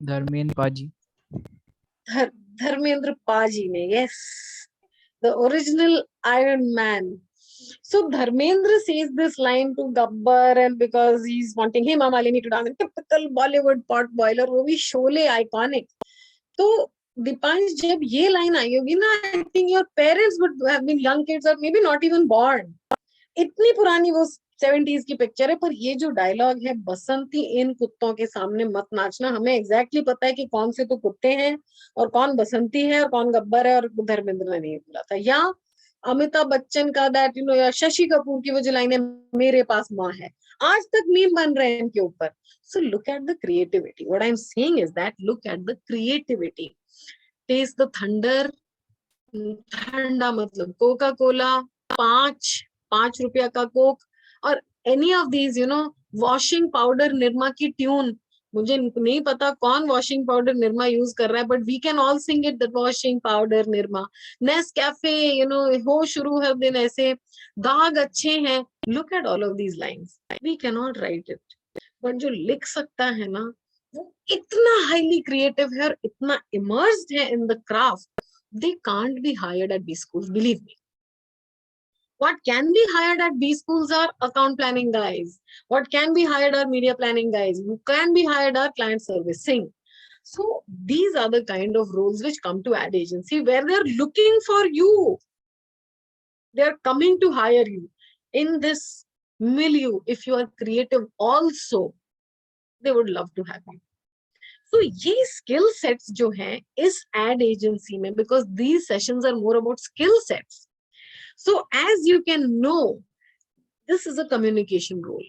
धर्मेंद्र पाजी. धर्मेंद्र पाजी ने. Yes, the original Iron Man. So Dharmendra says this line to Gabbar, and because he's wanting, hey mama, let me to dance, typical Bollywood pot boiler, वो भी शोले iconic. तो दीपांश, जब ये line आई होगी ना, I think your parents would have been young kids or maybe not even born. इतनी पुरानी वो 70s की पिक्चर है, पर ये जो डायलॉग है, बसंती इन कुत्तों के सामने मत नाचना, हमें एग्जैक्टली पता है कि कौन से तो कुत्ते हैं और कौन बसंती है और कौन गब्बर है, और धर्मेंद्र ने नहीं बोला था. या अमिताभ बच्चन का दैट, यू नो, या शशि कपूर की वो जो लाइन है, मेरे पास माँ है, आज तक मीम बन रहे हैं इनके ऊपर. So look at the creativity. What I am saying is that look at the creativity. Taste the thunder. ठंडा मतलब कोका कोला, 5 रुपया का कोक, और any of these, you know, washing powder Nirma की ट्यून. मुझे नहीं पता कौन वॉशिंग पाउडर निरमा यूज कर रहा है, but we can all sing it, that washing powder Nirma. Nescafe, you know, हो शुरू है दिन ऐसे, दाग अच्छे हैं. Look at all of these lines. We can not write it, but जो लिख सकता है ना, वो इतना हाईली क्रिएटिव है और इतना इमर्स्ड है in the craft. They can't be hired at B schools, believe me. What can be hired at B schools are account planning guys. What can be hired are media planning guys. Who can be hired are client servicing. So these are the kind of roles which come to ad agency, where they're looking for you. They're coming to hire you. In this milieu, if you are creative also, they would love to have you. So ये skill sets जो हैं इस ad agency में, because these sessions are more about skill sets. So as you can know, this is a communication role.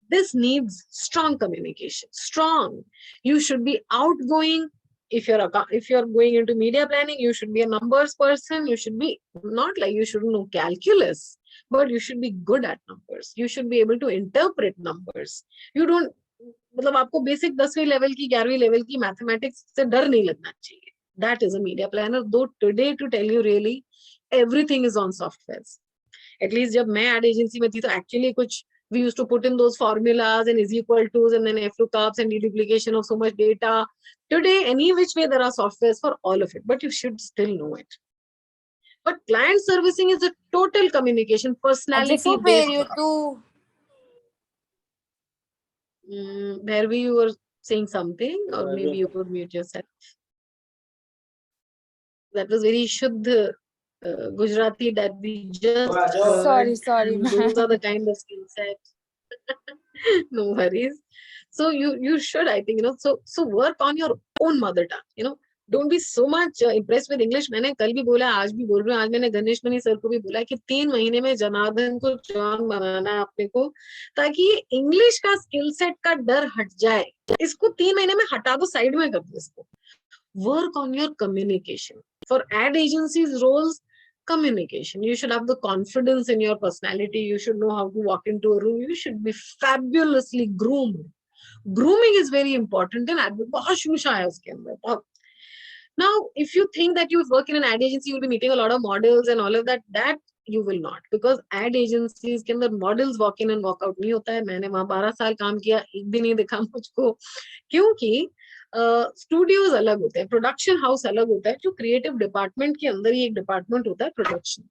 This needs strong communication. Strong. You should be outgoing. If you're going into media planning, you should be a numbers person. You should be not like you shouldn't know calculus, but you should be good at numbers. You should be able to interpret numbers. You don't, मतलब आपको basic 10वीं level की 11वीं level की mathematics से डर नहीं लगना चाहिए. That is a media planner. Though today, to tell you really, everything is on softwares. At least जब मैं ad agency में थी तो actually कुछ We used to put in those formulas and is equal to's and then F lookups and deduplication of so much data. Today, any which way there are softwares for all of it, but you should still know it. But client servicing is a total communication, personality based. Where you were saying something, or maybe you could mute yourself. That was very Shuddh Gujarati that we just heard. Sorry, And those are the kind of skill sets. No worries. So you should, I think, so work on your own mother tongue, don't be so much impressed with English. मैंने कल भी बोला, आज भी बोल रही हूँ, आज मैंने गणेश मनी सर को भी बोला कि 3 महीने में जनार्दन को जॉन बनाना है अपने को, ताकि ये इंग्लिश का स्किल सेट का डर हट जाए. इसको 3 महीने में हटा दो, साइड में कर दो इसको. Work on your communication. For ad agencies roles, communication. You should have the confidence in your personality. You should know how to walk into a room. You should be fabulously groomed. Grooming is very important in ad. बहुत शूशा है उसके अंदर. Now, if you think that you work in an ad agency, you'll be meeting a lot of models and all of that. That you will not, because ad agencies के अंदर models walk in and walk out नहीं होता है. मैंने वहाँ 12 साल काम किया, एक भी नहीं दिखा मुझको, क्योंकि स्टूडियोज अलग होते हैं, प्रोडक्शन हाउस अलग होता है. जो क्रिएटिव डिपार्टमेंट के अंदर ही एक डिपार्टमेंट होता है प्रोडक्शन.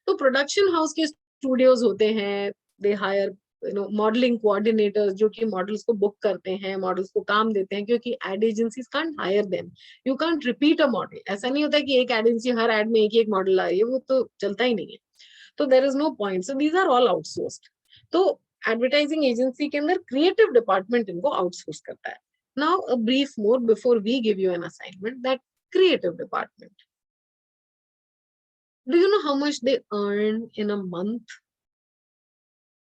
तो प्रोडक्शन हाउस के स्टूडियोज होते हैं, दे हायर मॉडलिंग कोऑर्डिनेटर्स जो कि मॉडल्स को बुक करते हैं, मॉडल्स को काम देते हैं, क्योंकि ad agencies can't hire them. You can't repeat a model. ऐसा नहीं होता कि एक एजेंसी हर एड में एक मॉडल ला रही है, वो तो चलता ही नहीं है. तो there is no point. So these are all outsourced. तो एडवर्टाइजिंग एजेंसी के अंदर क्रिएटिव डिपार्टमेंट इनको आउटसोर्स करता है. Now, a brief more before we give you an assignment. That creative department. Do you know how much they earn in a month?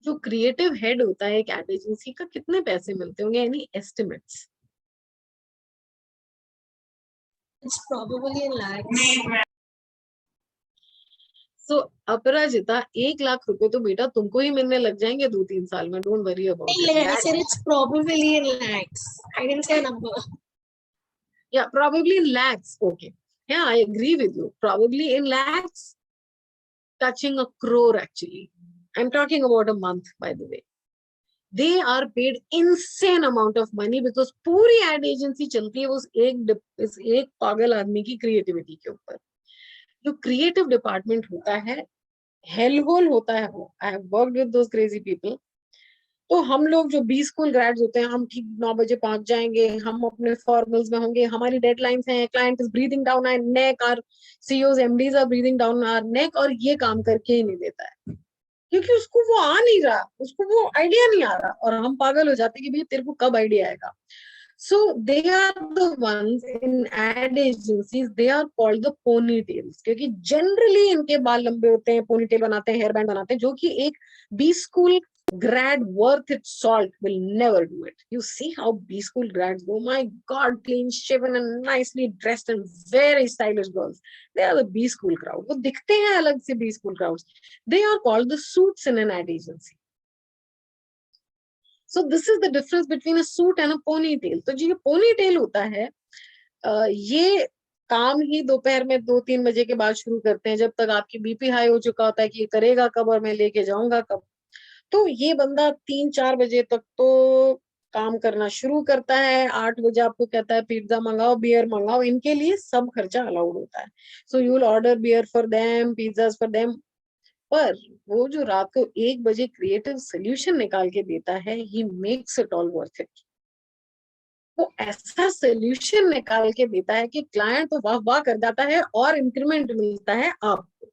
जो creative head होता है एक ad agency का, कितने पैसे मिलते होंगे? Any estimates? It's probably in lakhs. So, अपराजिता 1 लाख रुपए तो बेटा तुमको ही मिलने लग जाएंगे 2-3 साल में. Don't worry about it. I said it's probably in lakhs. I didn't say a number. Yeah, probably in lakhs. Okay. Yeah, I agree with you. Probably in lakhs, touching a crore actually. I'm talking about a month, by the way. They are paid insane amount of money because पूरी ad agency चलती है उस एक पागल आदमी की creativity के ऊपर. जो creative department होता है, hellhole होता है वो. I have worked with those crazy people. तो हम लोग जो B school grads होते हैं, हम ठीक 9 बजे पहुंच जाएंगे, हम अपने formals में होंगे, हमारी deadlines हैं, client is breathing down our neck, our CEOs, MDs are breathing down our neck, और ये काम करके ही नहीं देता है, क्योंकि उसको वो आ नहीं रहा, उसको वो आइडिया नहीं आ रहा, और हम पागल हो जाते हैं कि भैया तेरे को कब आइडिया आएगा. So they are the ones in ad agencies, they are called the ponytails, क्योंकि generally इनके बाल लंबे होते हैं, ponytail बनाते हैं, hairband बनाते हैं, जो कि एक B school grad worth its salt will never do it. You see how B school grads go, my God, clean shaven and nicely dressed and very stylish girls. They are the B school crowd. वो दिखते हैं अलग से B school crowds. They are called the suits in an ad agency. So this is the difference between a suit and a ponytail. तो जो ये ponytail होता है, ये काम ही दोपहर में 2-3 बजे के बाद शुरू करते हैं, जब तक आपकी बीपी हाई हो चुका होता है कि ये करेगा कब और मैं लेके जाऊंगा कब. तो ये बंदा 3-4 बजे तक तो काम करना शुरू करता है. 8 बजे आपको कहता है पिज्जा मंगाओ, बियर मंगाओ. इनके लिए सब खर्चा अलाउड होता है. So you will order beer for them, pizzas for them. पर वो जो रात को 1 बजे क्रिएटिव सोल्यूशन निकाल के देता है, he makes it all worth it. वो ऐसा सोल्यूशन निकाल के देता है कि क्लाइंट तो वाह वाह कर जाता है और इंक्रीमेंट मिलता है आपको.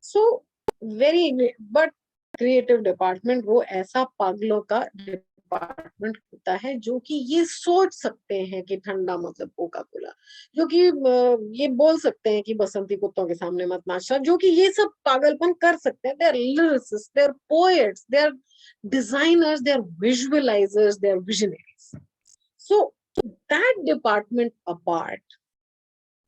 So very, but creative department वो ऐसा पागलों का डिपार्टमेंट होता है जो कि ये सोच सकते हैं कि ठंडा मतलब कोका कोला, जो कि ये बोल सकते हैं कि बसंती कुत्तों के सामने मत नाचना, जो कि ये सब पागलपन कर सकते हैं. They are lyricists, they are poets, they are designers, they are visualisers, they are visionaries. So that department apart,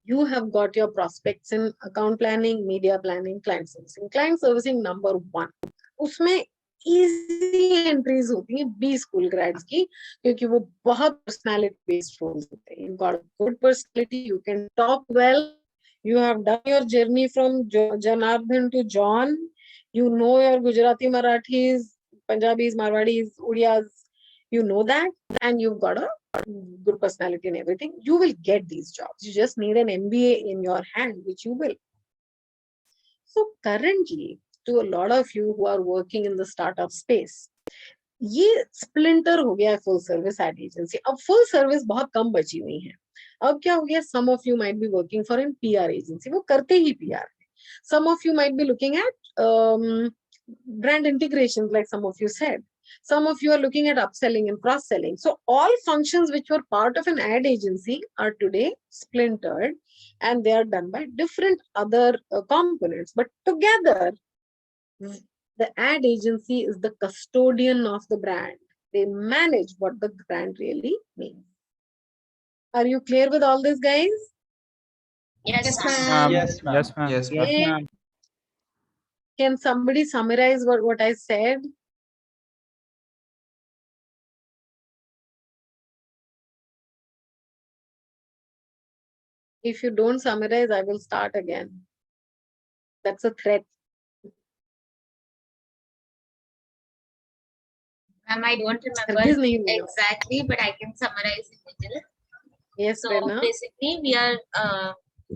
you have got your prospects in account planning, media planning, client servicing. Client servicing number 1. उसमें easy entries होती हैं B school grads की, क्योंकि वो बहुत personality based roles होते हैं. You got a good personality, you can talk well, you have done your journey from Janardhan to John, you know your Gujarati Marathis Punjabis, Marwadis, Udiyas, you know that, and you've got a good personality and everything, you will get these jobs. You just need an MBA in your hand, which you will. So currently, to a lot of you who are working in the startup space, ये splinter हो गया है full service ad agency. अब full service बहुत कम बची हुई है. अब क्या हो गया, some of you might be working for an PR agency, वो करते ही पीआर है. Some of you might be looking at brand integrations, like some of you said. Some of you are looking at upselling and cross-selling. So all functions which were part of an ad agency are today splintered, and they are done by different other components. But together, the ad agency is the custodian of the brand. They manage what the brand really means. Are you clear with all this, guys? Yes, ma'am. Yes, ma'am. Yes, ma'am. Yes, Yes, Okay. ma'am. Can somebody summarize what I said? If you don't summarize, I will start again. That's a threat. Ma'am, I don't remember His name is- exactly, but I can summarize it little. Yes, So Prerna. basically, we are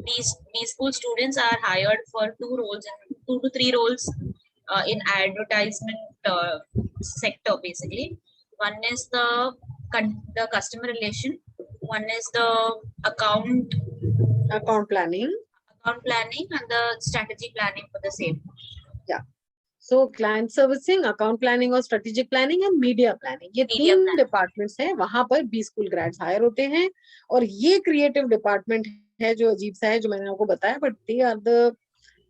these school students are hired for 2 to 3 roles in advertisement sector. Basically, one is the customer relation, one is the account planning, and the strategy planning for the same. Yeah. So client servicing, account planning और strategic planning and media planning, ये Media 3 departments हैं. वहां पर 20 school grads hire होते हैं, और ये creative department है जो अजीब सा है, जो मैंने आपको बताया, but they are the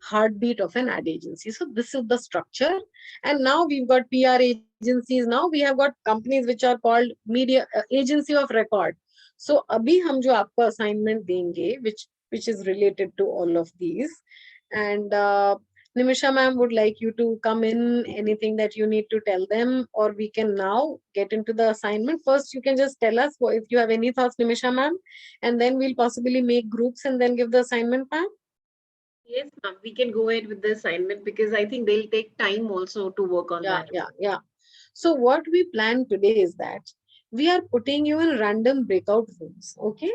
heartbeat of an ad agency. So this is the structure. And now we've got PR agencies. Now we have got companies which are called media agency of record. So अभी हम जो आपको assignment देंगे, which is related to all of these, and Nimisha ma'am would like you to come in, anything that you need to tell them, or we can now get into the assignment. First, you can just tell us if you have any thoughts, Nimisha ma'am, and then we'll possibly make groups and then give the assignment, ma'am. Yes, ma'am. We can go ahead with the assignment because I think they'll take time also to work on that. Yeah. So what we plan today is that we are putting you in random breakout rooms. Okay,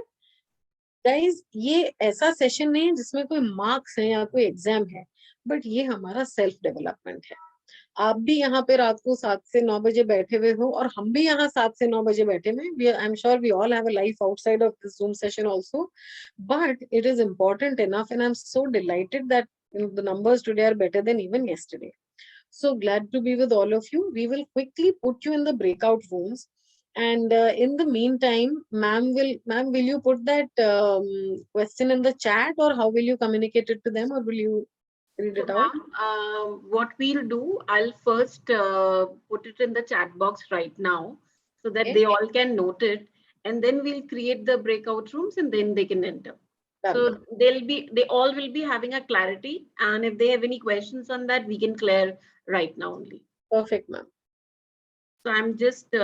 guys, ये ऐसा session नहीं है जिसमें कोई marks है या कोई exam है, बट ये हमारा सेल्फ डेवलपमेंट है. आप भी यहाँ पे रात को 7 से 9 बजे बैठे हुए हो, और हम भी यहाँ 7 से 9 बजे बैठे हुए. I am sure we all have a life outside of this Zoom session also, but it is important enough, and I'm so delighted that the numbers today are better than even yesterday. So glad to be with all of you. We will quickly put you in the breakout rooms, and in the meantime, ma'am, will you put that question in the chat, or how will you communicate it to them, or will you read it out? What we'll do, I'll first put it in the chat box right now so that Okay. they all can note it, and then we'll create the breakout rooms and then they can enter. So they all will be having a clarity, and if they have any questions on that, we can clear right now only. Perfect, ma'am. So I'm just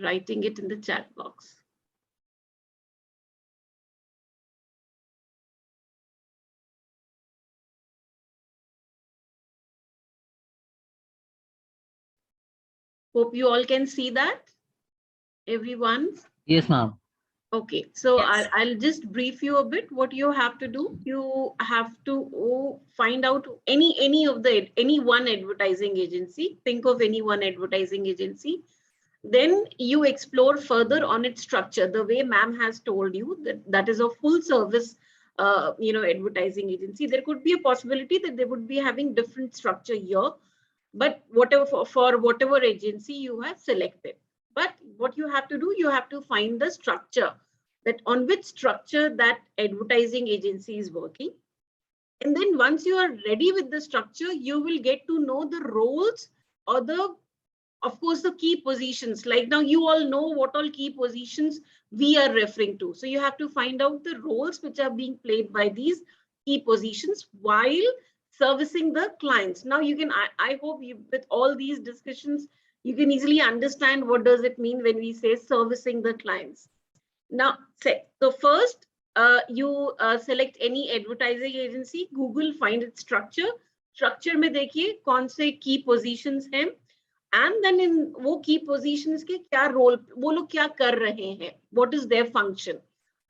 writing it in the chat box. Hope you all can see that, everyone. Yes, ma'am. Okay, so Yes. I'll just brief you a bit. What you have to do, you have to find out any one advertising agency. Think of any one advertising agency. Then you explore further on its structure. The way ma'am has told you that is a full service, advertising agency. There could be a possibility that they would be having different structure here, but whatever for whatever agency you have selected. But what you have to do, you have to find the structure, that on which structure that advertising agency is working. And then once you are ready with the structure, you will get to know the roles or of course, the key positions. Like now you all know what all key positions we are referring to. So you have to find out the roles which are being played by these key positions while servicing the clients. Now you can, I hope you, with all these discussions, you can easily understand what does it mean when we say servicing the clients. Now, so first you select any advertising agency, Google, find its structure, structure में देखिए कौन से की positions हैं, and then in वो की positions के क्या रोल, वो लोग क्या कर रहे हैं, व्हाट इज देयर फंक्शन,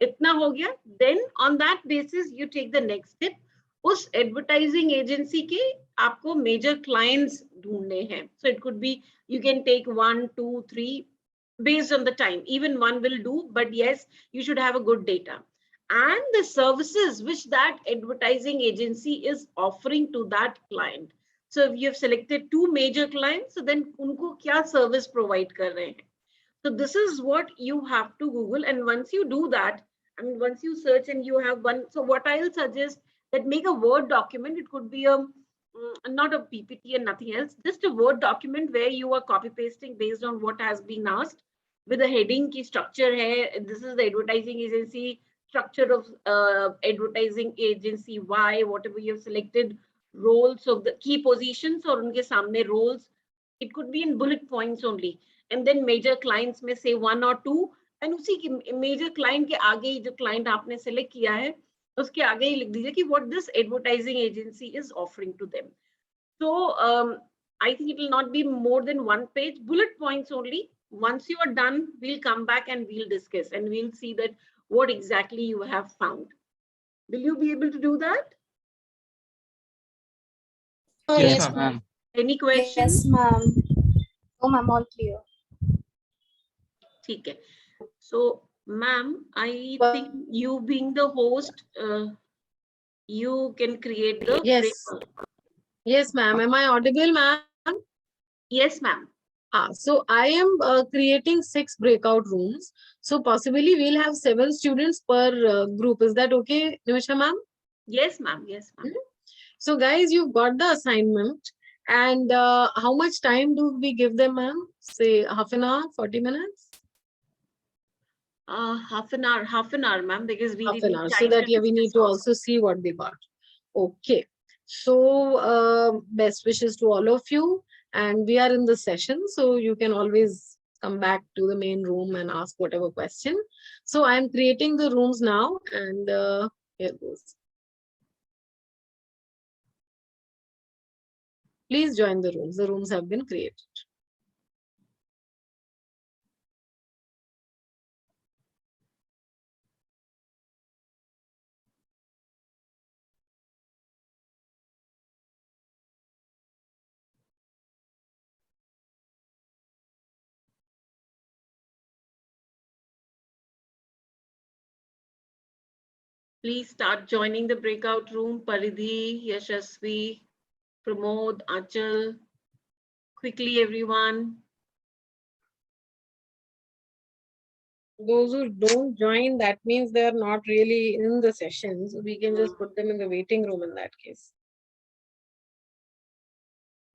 इतना हो गया. Then on that basis you take the next step. उस एडवर्टाइजिंग एजेंसी के आपको मेजर क्लाइंट्स ढूंढने हैं. So it could be, you can take 1, 2, 3 based on the time. Even one will do, but yes, you should have a good data. And the services which that advertising agency is offering to that client. So if you have selected 2 major clients, so then unko kya service provide kar rahe hain. So this is what you have to Google. And once you do that, I mean, once you search and you have one, so what I'll suggest that make a Word document. It could be a not a PPT and nothing else, just a Word document where you are copy pasting based on what has been asked with a heading ki structure hai. This is the advertising agency structure of advertising agency Y, whatever you have selected, roles of the key positions or unke samne roles. It could be in bullet points only, and then major clients may say 1 or 2, and usi ki major client ke aage jo client aapne select kiya hai उसके आगे ही लिख दीजिए कि what this advertising agency is offering to them. So I think it will not be more than 1 page, bullet points only. Once you are done, we'll come back and we'll discuss and we'll see that what exactly you have found. Will you be able to do that? Yes, ma'am. Any questions? Yes, ma'am. Oh, ma'am, all clear. ठीक है. So ma'am, I think you being the host, you can create the Yes. breakout. Yes, ma'am. Am I audible, ma'am? Yes, ma'am. So I am creating 6 breakout rooms. So possibly we'll have 7 students per group. Is that okay, Nimisha ma'am? Yes, ma'am. Yes, ma'am. So guys, you've got the assignment. And how much time do we give them, ma'am? Say half an hour, 40 minutes? Half an hour, ma'am, because we Half need an hour. So time that to yeah, we need discuss to also. also see what they got. Okay. So best wishes to all of you. And we are in the session, so you can always come back to the main room and ask whatever question. So I am creating the rooms now, and here goes. Please join the rooms. The rooms have been created. Please start joining the breakout room. Paridhi, Yashasvi, Pramod, Achal. Quickly, everyone. Those who don't join, that means they are not really in the session. So we can just put them in the waiting room in that case.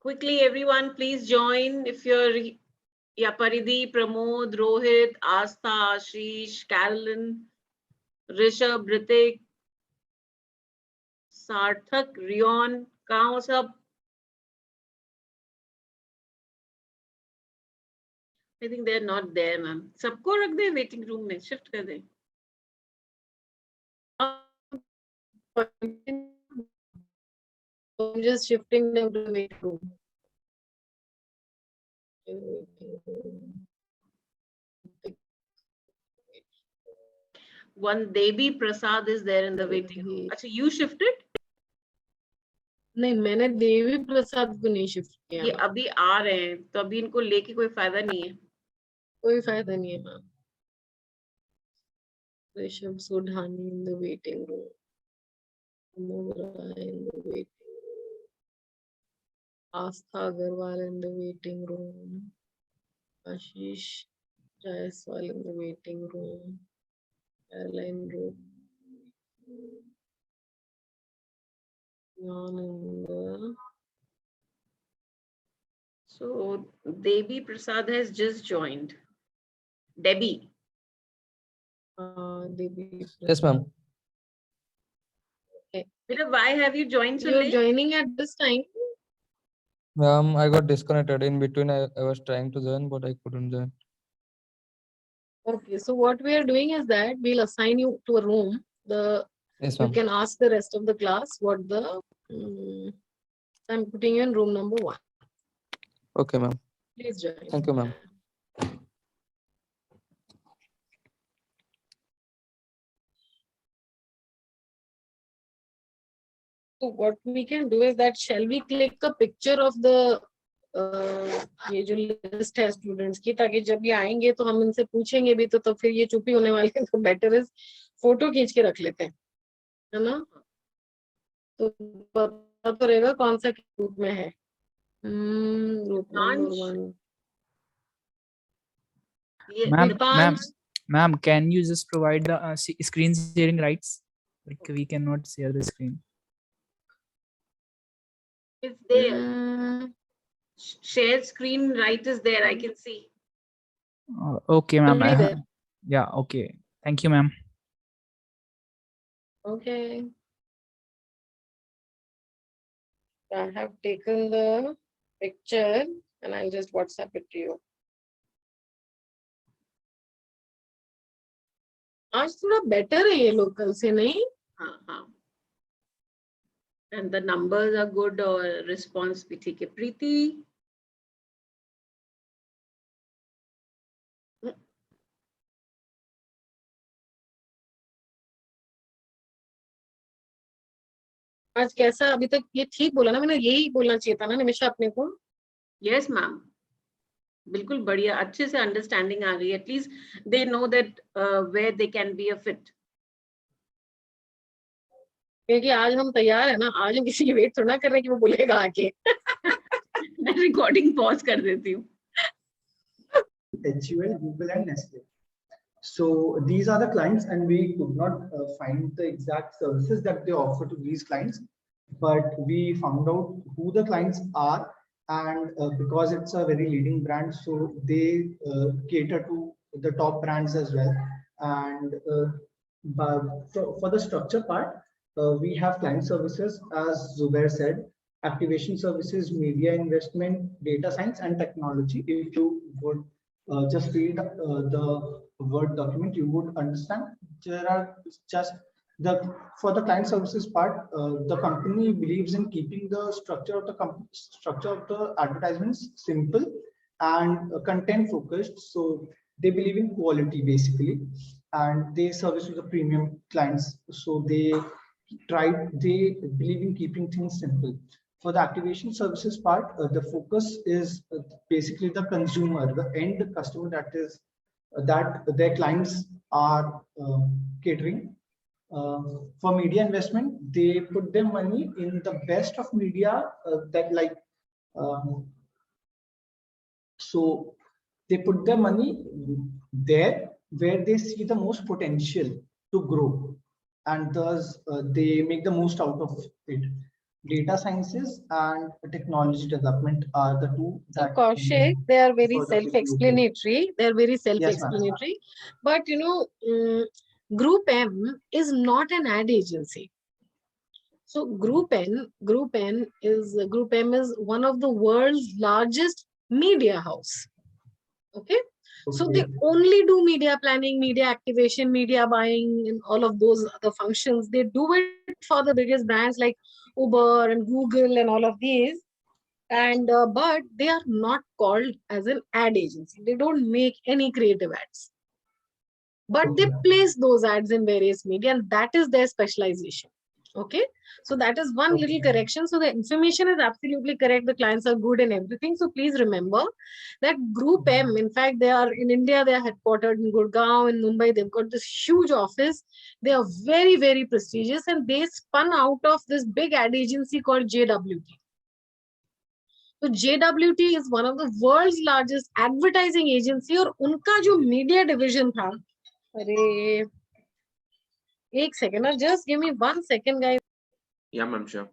Quickly, everyone, please join. If you're, yeah, Paridhi, Pramod, Rohit, Astha, Ashish, Carolyn, Rishabh, Ritik, Sarthak, Rion, कहाँ हो सब? I think they're not there, ma'am. सबको रख दे waiting room में, shift कर दे. I'm just shifting them to the waiting room. One Devi Prasad is there in the waiting room. अच्छा, you shifted? नहीं, मैंने देवी प्रसाद को नहीं शिफ्ट किया. ये अभी आ रहे हैं, तो अभी इनको लेके कोई फायदा नहीं है. कोई फायदा नहीं है ma'am. Rishabh Sodhani in the waiting room. Mogra in the waiting room. Astha Agarwal in the waiting room. Ashish Jaiswal in the waiting room. Caroline Road. So Devi Prasad has just joined. Debbie. Devi. Yes, ma'am. Okay. Why have you joined so You're late? joining at this time? Ma'am, I got disconnected in between. I was trying to join, but I couldn't join. Okay, so what we are doing is that we'll assign you to a room. Yes, You ma'am. can ask the rest of the class what the I'm putting you in room number 1. Okay, ma'am. Please join. Thank you, ma'am. So what we can do is that shall we click a picture of the ये जो list है students की, ताकि जब ये आएंगे तो हम इनसे पूछेंगे भी तो फिर ये चुप ही होने वाले हैं, तो बेटर इज फोटो खींच के रख लेते हैं, है ना? तो पता तो रहेगा कौन सा ग्रुप में है। Group number 1। Ma'am, can you just provide the screen sharing rights? Like we cannot share the screen. It's there. Share screen right is there. I can see. Okay, ma'am. Yeah, okay. Thank you, ma'am. Okay. I have taken the picture and I'll just WhatsApp it to you. आज थोड़ा better है ये लोग कल से, नहीं? हाँ. And the numbers are good or response भी ठीक है. Preeti. आज कैसा, अभी तक ये ठीक बोला ना मैंने? यही बोलना चाहिए था ना निमिषा अपने को? Yes, ma'am. बिल्कुल बढ़िया, अच्छे से अंडरस्टैंडिंग आ गई. At least they know that where they can be a fit. क्योंकि आज हम तैयार है ना, आज हम किसी की वेट थोड़ा कर रहे हैं कि वो बोलेगा आके. मैं रिकॉर्डिंग पॉज कर देती हूँ. HUL, Google and Nestle. So these are the clients, and we could not find the exact services that they offer to these clients, but we found out who the clients are, and because it's a very leading brand, so they cater to the top brands as well. And for the structure part, we have client services, as Zubair said, activation services, media investment, data science, and technology. If you would just read the Word document, you would understand there are just for the client services part, the company believes in keeping the structure of the advertisements simple and content focused. So they believe in quality basically, and they service to the premium clients. So they believe in keeping things simple. For the activation services part, the focus is basically the consumer, the end customer, that their clients are catering. For media investment, they put their money in the best of media so they put their money there where they see the most potential to grow, and thus they make the most out of it. Data sciences and technology development are the two. So Kaushik, they are very self-explanatory. They are very self-explanatory. But you know, Group M is not an ad agency. So Group M is one of the world's largest media house. Okay. So they only do media planning, media activation, media buying, and all of those other functions. They do it for the biggest brands like Uber and Google and all of these. And but they are not called as an ad agency. They don't make any creative ads. But they place those ads in various media, and that is their specialization. Okay, so that is one little correction. So the information is absolutely correct. The clients are good and everything. So please remember that Group M, in fact, they are in India, they are headquartered in Gurgaon, in Mumbai. They've got this huge office. They are very, very prestigious, and they spun out of this big ad agency called JWT. So JWT is one of the world's largest advertising agency, और उनका जो media division था, अरे एक second, just give me 1 second, guys. Yeah, ma'am, sure.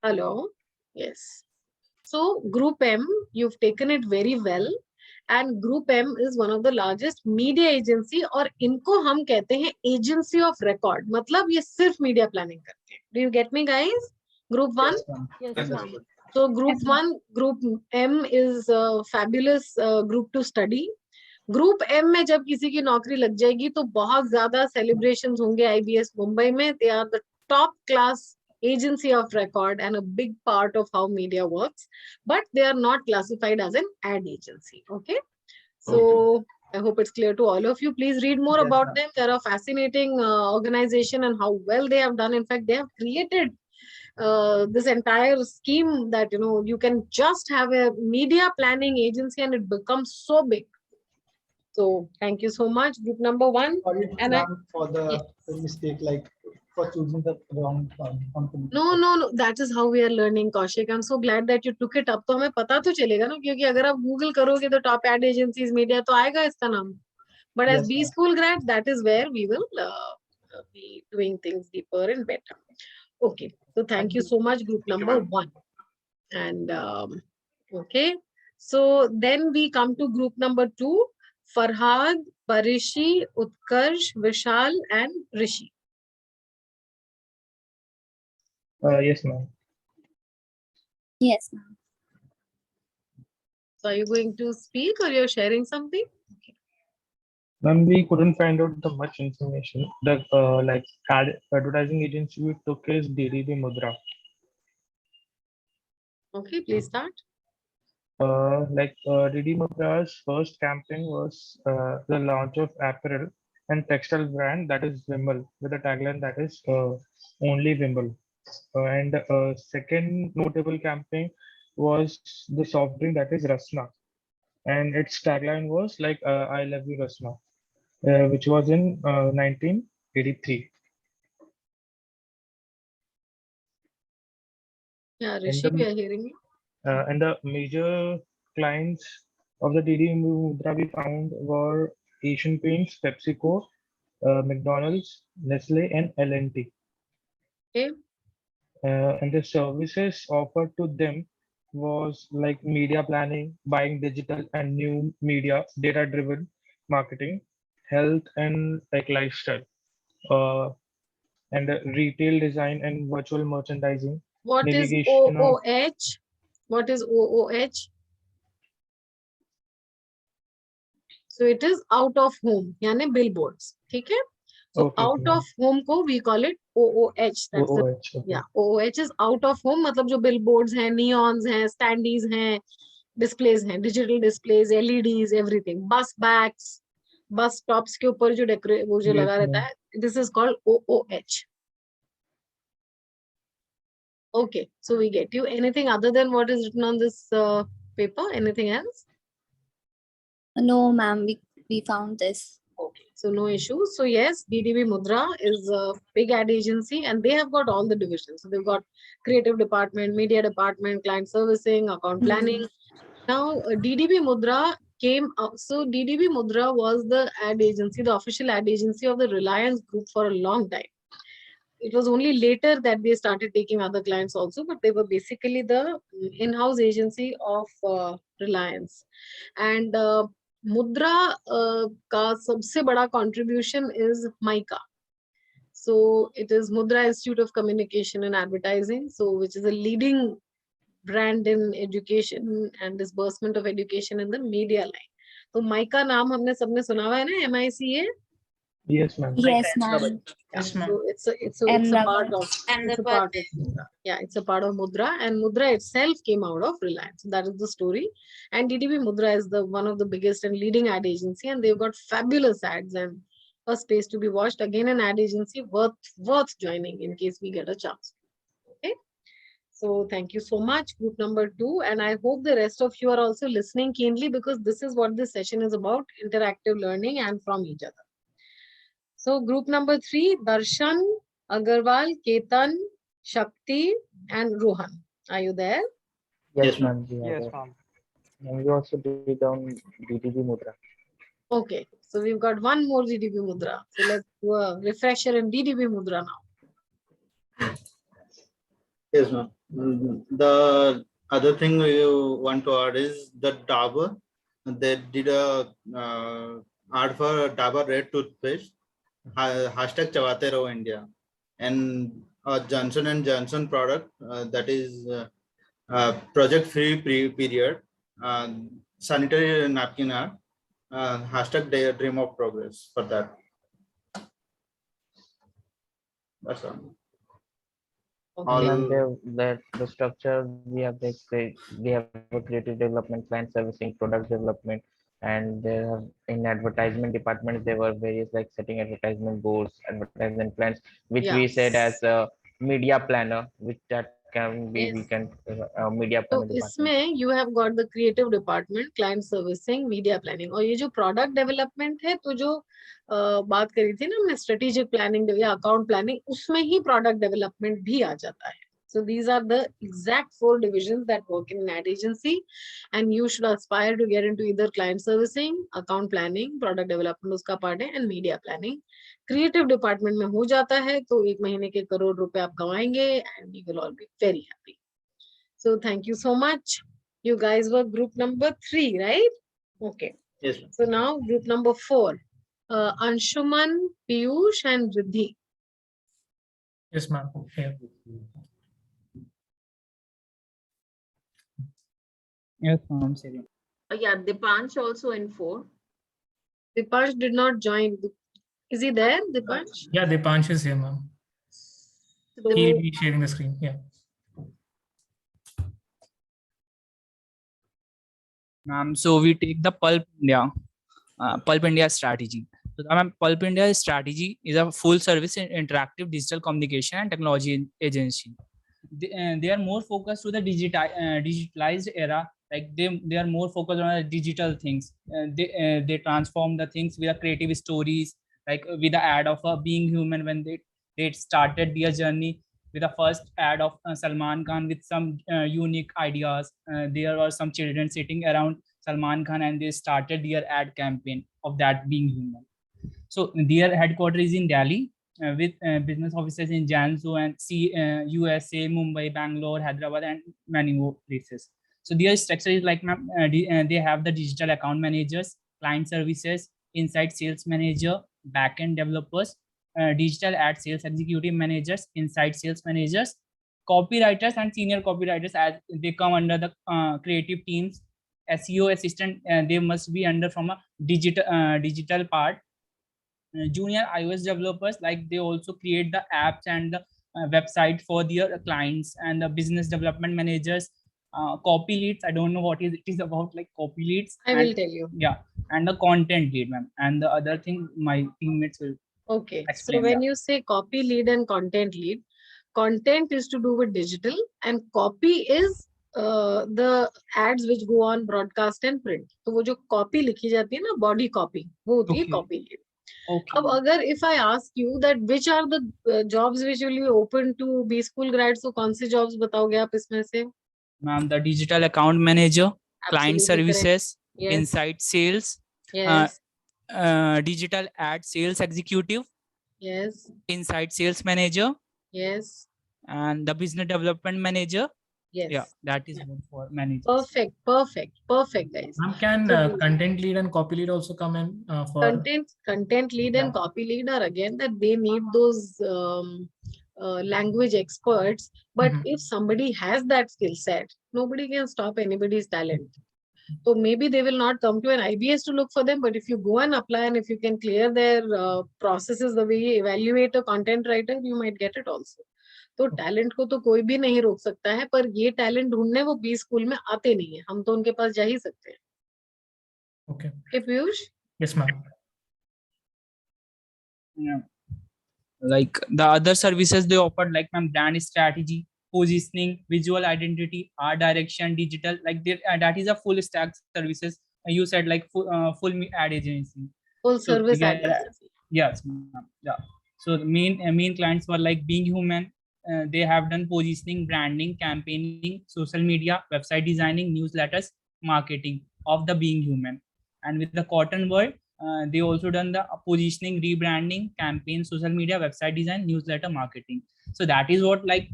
Hello. Yes. So Group M, you've taken it very well. and Group M is one of the largest media agency, और इनको हम कहते हैं agency of record. मतलब ये सिर्फ media planning करते हैं. Do you get me, guys? Group 1. Yes, ma'am. So Group 1, Group M is a fabulous group to study. Group M में जब किसी की नौकरी लग जाएगी तो बहुत ज्यादा सेलिब्रेशंस होंगे आईबीएस मुंबई में. They are the top class agency of record and a big part of how media works, but they are not classified as an ad agency. Okay, so I hope it's clear to all of you. Please read more about them. They're a fascinating organization and how well they have done. In fact, they have created this entire scheme that you can just have a media planning agency and it becomes so big. So thank you so much. Group number 1. Sorry, and for the mistake, like for choosing the wrong company. No, that is how we are learning, Kaushik. I'm so glad that you took it up. तो हमें पता तो चलेगा ना, क्योंकि अगर आप Google करोगे तो top ad agencies media तो आएगा इसका नाम. But as B School grads, that is where we will be doing things deeper and better. Okay, so thank you so much, group number 1. And okay, so then we come to group number 2. Farhad, Parishi, Utkarsh, Vishal, and Rishi. Yes, ma'am. Yes, ma'am. So are you going to speak or you're sharing something? Ma'am, we couldn't find out the much information. The like advertising agency we took is DDB Mudra. Okay, please start. DD Mudra's first campaign was the launch of apparel and textile brand that is Wimble, with a tagline that is only Wimble. And second notable campaign was the soft drink that is Rasna, and its tagline was like I love you Rasna, which was in 1983. Yeah, Rishi, we are hearing you. And the major clients of the DD Mudra we found were Asian Paints, PepsiCo, McDonald's, Nestle, and L&T. Okay. And the services offered to them was like media planning, buying digital and new media, data-driven marketing, health and like lifestyle, and retail design and virtual merchandising. What is navigation of- OOH? What is OOH? So it is out of home, यानी billboards. ठीक है? So Okay, out of home को we call it OOH. That's OOH, okay. yeah, OOH is out of home. मतलब जो billboards हैं, neons हैं, standees हैं, displays हैं, digital displays, LEDs, everything. Bus backs, bus stops के ऊपर जो वो जो लगा रहता है. This is called OOH. Okay, so we get you. Anything other than what is written on this paper? Anything else? No, ma'am, we found this. Okay, so no issues. So yes, DDB Mudra is a big ad agency and they have got all the divisions. So they've got creative department, media department, client servicing, account planning. Now DDB Mudra came up. So DDB Mudra was the ad agency, the official ad agency of the Reliance Group for a long time. It was only later that they started taking other clients also, but they were basically the in-house agency of Reliance. And Mudra ka sabse bada contribution is MICA. So it is Mudra Institute of Communication and Advertising, so which is a leading brand in education and disbursement of education in the media line. So MICA naam humne sabne suna hua hai na, MICA? Yes, ma'am. Yes, ma'am. Yes, ma'am. So it's a part of Mudra. Yeah, it's a part of Mudra, and Mudra itself came out of Reliance. That is the story. And DDB Mudra is the one of the biggest and leading ad agency, and they've got fabulous ads and a space to be watched. Again, an ad agency worth joining in case we get a chance. Okay. So thank you so much, group number 2, and I hope the rest of you are also listening keenly because this is what this session is about: interactive learning and from each other. So group number 3, Darshan, Agarwal, Ketan, Shakti, and Rohan. Are you there? Yes, ma'am. Yes, ma'am. And we also did down DDB Mudra. Okay, so we've got one more DDB Mudra. So let's do a refresher in DDB Mudra now. Yes, ma'am. The other thing you want to add is the Dabur they did a ad for Dabur Red toothpaste, hashtag Chawate Raho India, and Johnson and Johnson product that is project free period, sanitary napkin ad, hashtag dream of progress for that. That's all. And then the structure we have we have a creative development, client servicing, product development, and there have in advertisement department there were various like setting advertisement goals, advertisement plans, which we said as a media planner, which that can be we Yes. can media तो planner department. इसमें you have got the creative department, client servicing, media planning, और ये जो product development है, तो जो बात करी थी ना हमने strategic planning या account planning, उसमें ही product development भी आ जाता है. So these are the exact 4 divisions that work in an ad agency, and you should aspire to get into either client servicing, account planning, product development उसका part है, and media planning. Creative department में हो जाता है तो 1 महीने के crore रुपए आप कमाएंगे, and you will all be very happy. So thank you so much. You guys were group number 3, right? Okay. Yes. So now group number 4. Anshuman, Piyush, and Riddhi. Yes, ma'am. Here. Yes, ma'am. Yeah, Dipansh also in 4. Dipansh did not join. Is he there, Dipansh? Yeah, Dipansh is here, ma'am. He'll be sharing the screen. Yeah. So we take the Pulp India strategy. So Pulp India strategy is a full service interactive digital communication and technology agency. They are more focused to the digitalized era. Like they are more focused on the digital things. They transform the things with the creative stories, like with the ad of Being Human when they started their journey with the first ad of Salman Khan with some unique ideas. There were some children sitting around Salman Khan and they started their ad campaign of that Being Human. So their headquarters is in Delhi with business offices in Jansu and USA, Mumbai, Bangalore, Hyderabad, and many more places. So their structure is like they have the digital account managers, client services, inside sales manager, backend developers, digital ad sales executive managers, inside sales managers, copywriters and senior copywriters as they come under the creative teams, SEO assistant, they must be under from a digital part. Junior iOS developers, like they also create the apps and the website for their clients, and the business development managers, copy leads. I don't know what it is about, like copy leads. I will tell you. Yeah, and the content lead, ma'am. And the other thing my teammates will explain. So when you say copy lead and content lead, content is to do with digital and copy is the ads which go on broadcast and print. तो वो जो copy लिखी जाती है ना, body copy, वो होती है copy lead. अब अगर if I ask you that which are the jobs which will be open to B school grads, तो कौन से jobs बताओगे आप इसमें से? Ma'am, the digital account manager, client Absolutely services, correct. Yes. inside sales, Yes. digital ad sales executive, Yes. inside sales manager, Yes. and the business development manager. Yes. Yeah, that is good for managers. Perfect, guys. Ma'am, can So content lead and copy lead also come in for content lead and copy lead are again that they need those language experts, but if somebody has that skill set, nobody can stop anybody's talent. So maybe they will not come to an IBS to look for them, but if you go and apply and if you can clear their processes the way you evaluate a content writer, you might get it also. तो talent को तो कोई भी नहीं रोक सकता है, पर ये टैलेंट ढूंढने वो बी स्कूल में आते नहीं है, हम तो उनके पास जा ही सकते हैं. Okay. Okay, Piyush? Yes, ma'am. Yeah. Like the other services they offered, like brand strategy, positioning, visual identity, art direction, digital, like that is a full stack services. You said like full ad agency. Full service ad agency. Yes, ma'am. Yeah. So the main clients were like Being Human. They have done positioning, branding, campaigning, social media, website designing, newsletters, marketing of the Being Human. And with the Cotton World, they also done the positioning, rebranding, campaign, social media, website design, newsletter marketing. So that is what like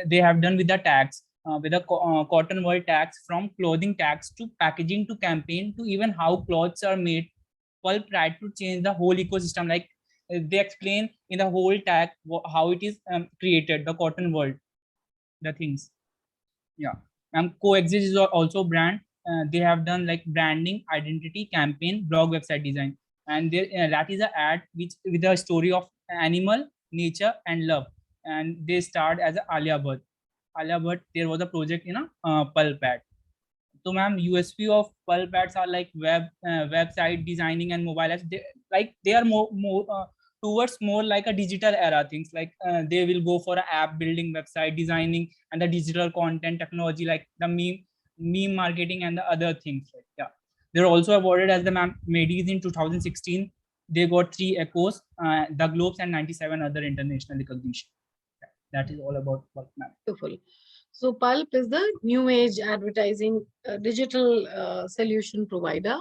they have done with the tags. with the cotton wool tags, from clothing tags to packaging to campaign to even how clothes are made. Pulp tried to change the whole ecosystem. Like they explain in the whole tag how it is created, the cotton world, the things. Yeah. And Coexist is also brand. They have done like branding, identity, campaign, blog, website design, and that is an ad which with a story of animal, nature, and love. And they start as a Alia Bhatt. Alia Bhatt, there was a project in a pulp ad. So, ma'am, USP of pulp ads are like website designing and mobile apps. They are more towards more like a digital era things. Like they will go for an app building, website designing, and the digital content technology, like the meme marketing and the other things. Like, yeah, they're also awarded as the Medis in 2016. They got 3 Echoes, the Globes, and 97 other international recognition. Yeah, that is all about pulp, ma'am. Beautiful. So Pulp is the new age advertising digital solution provider.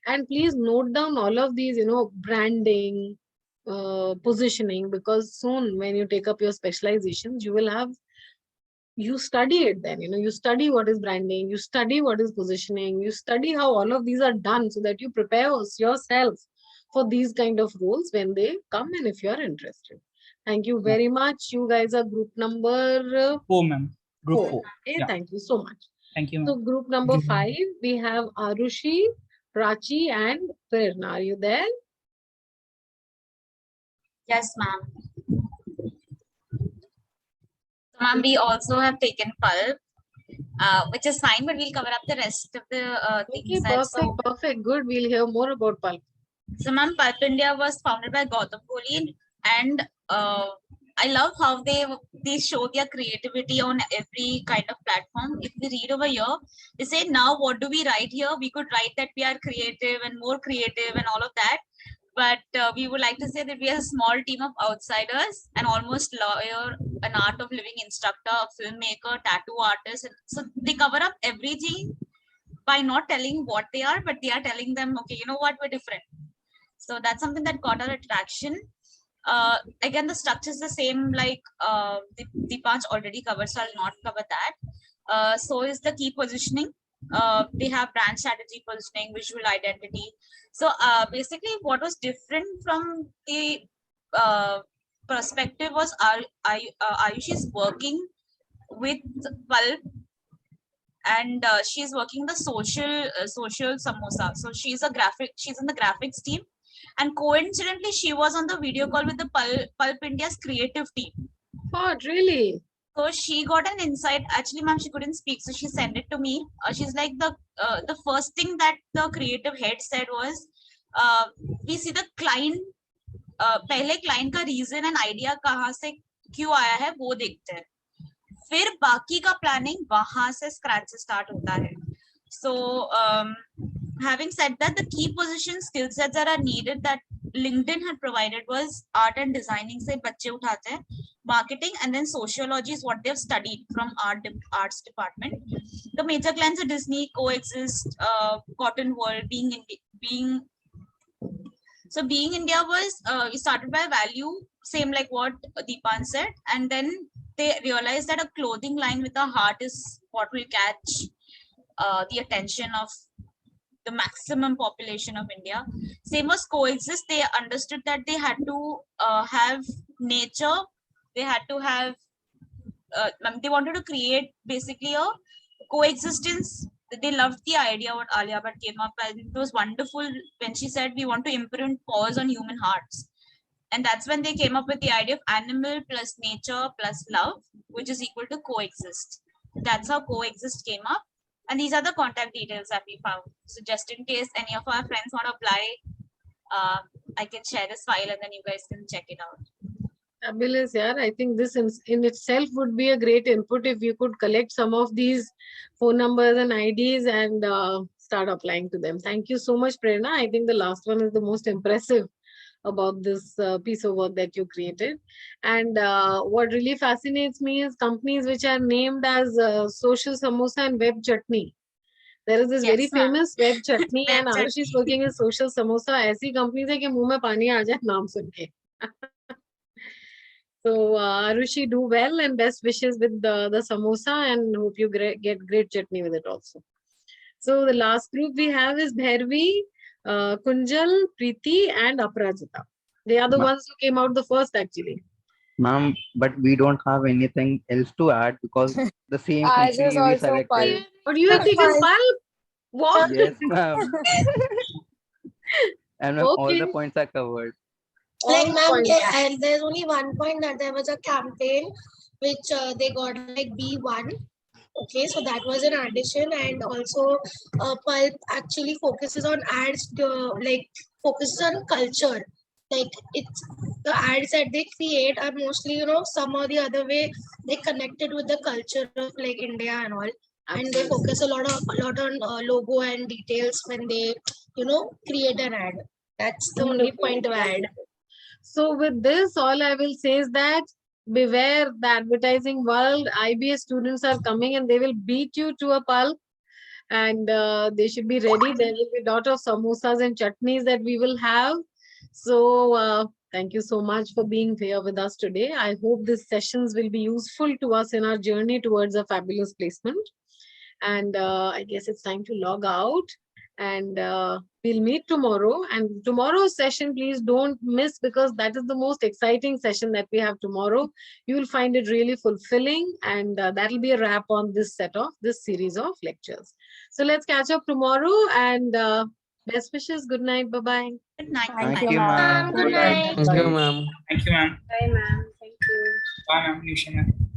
And please note down all of these, branding, positioning, because soon when you take up your specializations, you study it then, you study what is branding, you study what is positioning, you study how all of these are done so that you prepare yourself for these kind of roles when they come and if you are interested. Thank you very much. You guys are group number 4, ma'am. Group 4. Okay, Yeah. thank you so much. Thank you. So group number 5, we have Arushi, Prachi, and Prerna. Are you there? Yes, ma'am. So, ma'am, we also have taken pulp, which is fine, but we'll cover up the rest of the things. Okay, perfect. Good. We'll hear more about pulp. So, ma'am, Pulp India was founded by Gautam Kohli, and I love how they show their creativity on every kind of platform. If we read over here, they say, now what do we write here? We could write that we are creative and more creative and all of that. But we would like to say that we are a small team of outsiders, an almost lawyer, an art of living instructor, a filmmaker, tattoo artist. And so they cover up everything by not telling what they are, but they are telling them, okay, you know what, we're different. So that's something that got our attraction. Again, the structure is the same, like Deepanj already covered, so I'll not cover that. So is the key positioning. They have brand strategy, positioning, visual identity. So basically what was different from the perspective was Ayushi is working with Pulp, and she's working the social samosa. So she's in the graphics team, and coincidentally she was on the video call with the Pulp India's creative team. Oh, really? So she got an insight. Actually, ma'am, she couldn't speak, so she sent it to me. She's like, the first thing that the creative head said was, we see the client, पहले client का reason and idea कहाँ से क्यों आया है वो देखते हैं, फिर बाकी का planning वहाँ से scratch से start होता है. So having said that, the key position skill sets that are needed that LinkedIn had provided was art and designing से बच्चे उठाते हैं, marketing, and then sociology is what they've studied from arts department. The major clients are Disney, Coexist, Cotton World, Being India was we started by value, same like what Deepan said, and then they realized that a clothing line with a heart is what will catch the attention of the maximum population of India. Same as Coexist, they understood that they had to have nature, they had to have, they wanted to create basically a coexistence. They loved the idea what Alia Bhatt came up with. It was wonderful when she said we want to imprint pause on human hearts. And that's when they came up with the idea of animal plus nature plus love, which is equal to coexist. That's how coexist came up. And these are the contact details that we found. So just in case any of our friends want to apply, I can share this file and then you guys can check it out. Fabulous, yeah. I think this in itself would be a great input if you could collect some of these phone numbers and IDs and start applying to them. Thank you so much, Prerna. I think the last one is the most impressive about this piece of work that you created. And what really fascinates me is companies which are named as Social Samosa and Web Chutney. There is this very famous Web Chutney and Arushi is working as Social Samosa. ऐसी companies है कि मुंह में पानी आ जाए नाम सुन के. So Arushi, do well and best wishes with the samosa, and hope you get great chutney with it also. So the last group we have is Bhairavi, Kunjal, Preeti and Aparajita. They are the ones who came out the first actually. Ma'am, but we don't have anything else to add because the same Ours company is we also selected. pulp. But you have taken pulp? What? Yes, ma'am. And ma'am, all Okay. the points are covered. Like All ma'am, points. and there's only one point that there was a campaign which they got like B1. Okay, so that was an addition, and also Pulp actually focuses on ads to like focuses on culture. Like it's the ads that they create are mostly, you know, some or the other way they connected with the culture of like India and all. And they focus a lot on logo and details when they, you know, create an ad. That's the only point to add. So with this, all I will say is that beware the advertising world. IBA students are coming and they will beat you to a pulp, and they should be ready. There will be a lot of samosas and chutneys that we will have. So thank you so much for being here with us today. I hope these sessions will be useful to us in our journey towards a fabulous placement. And I guess it's time to log out. And we'll meet tomorrow. And tomorrow's session, please don't miss, because that is the most exciting session that we have tomorrow. You will find it really fulfilling, and that'll be a wrap on this series of lectures. So let's catch up tomorrow, and best wishes. Good night. Bye-bye. Good night. Thank you, ma'am. Good night. Thank you, ma'am. Thank you, ma'am. Bye, ma'am. Thank you. Bye, ma'am. Nisha, ma'am.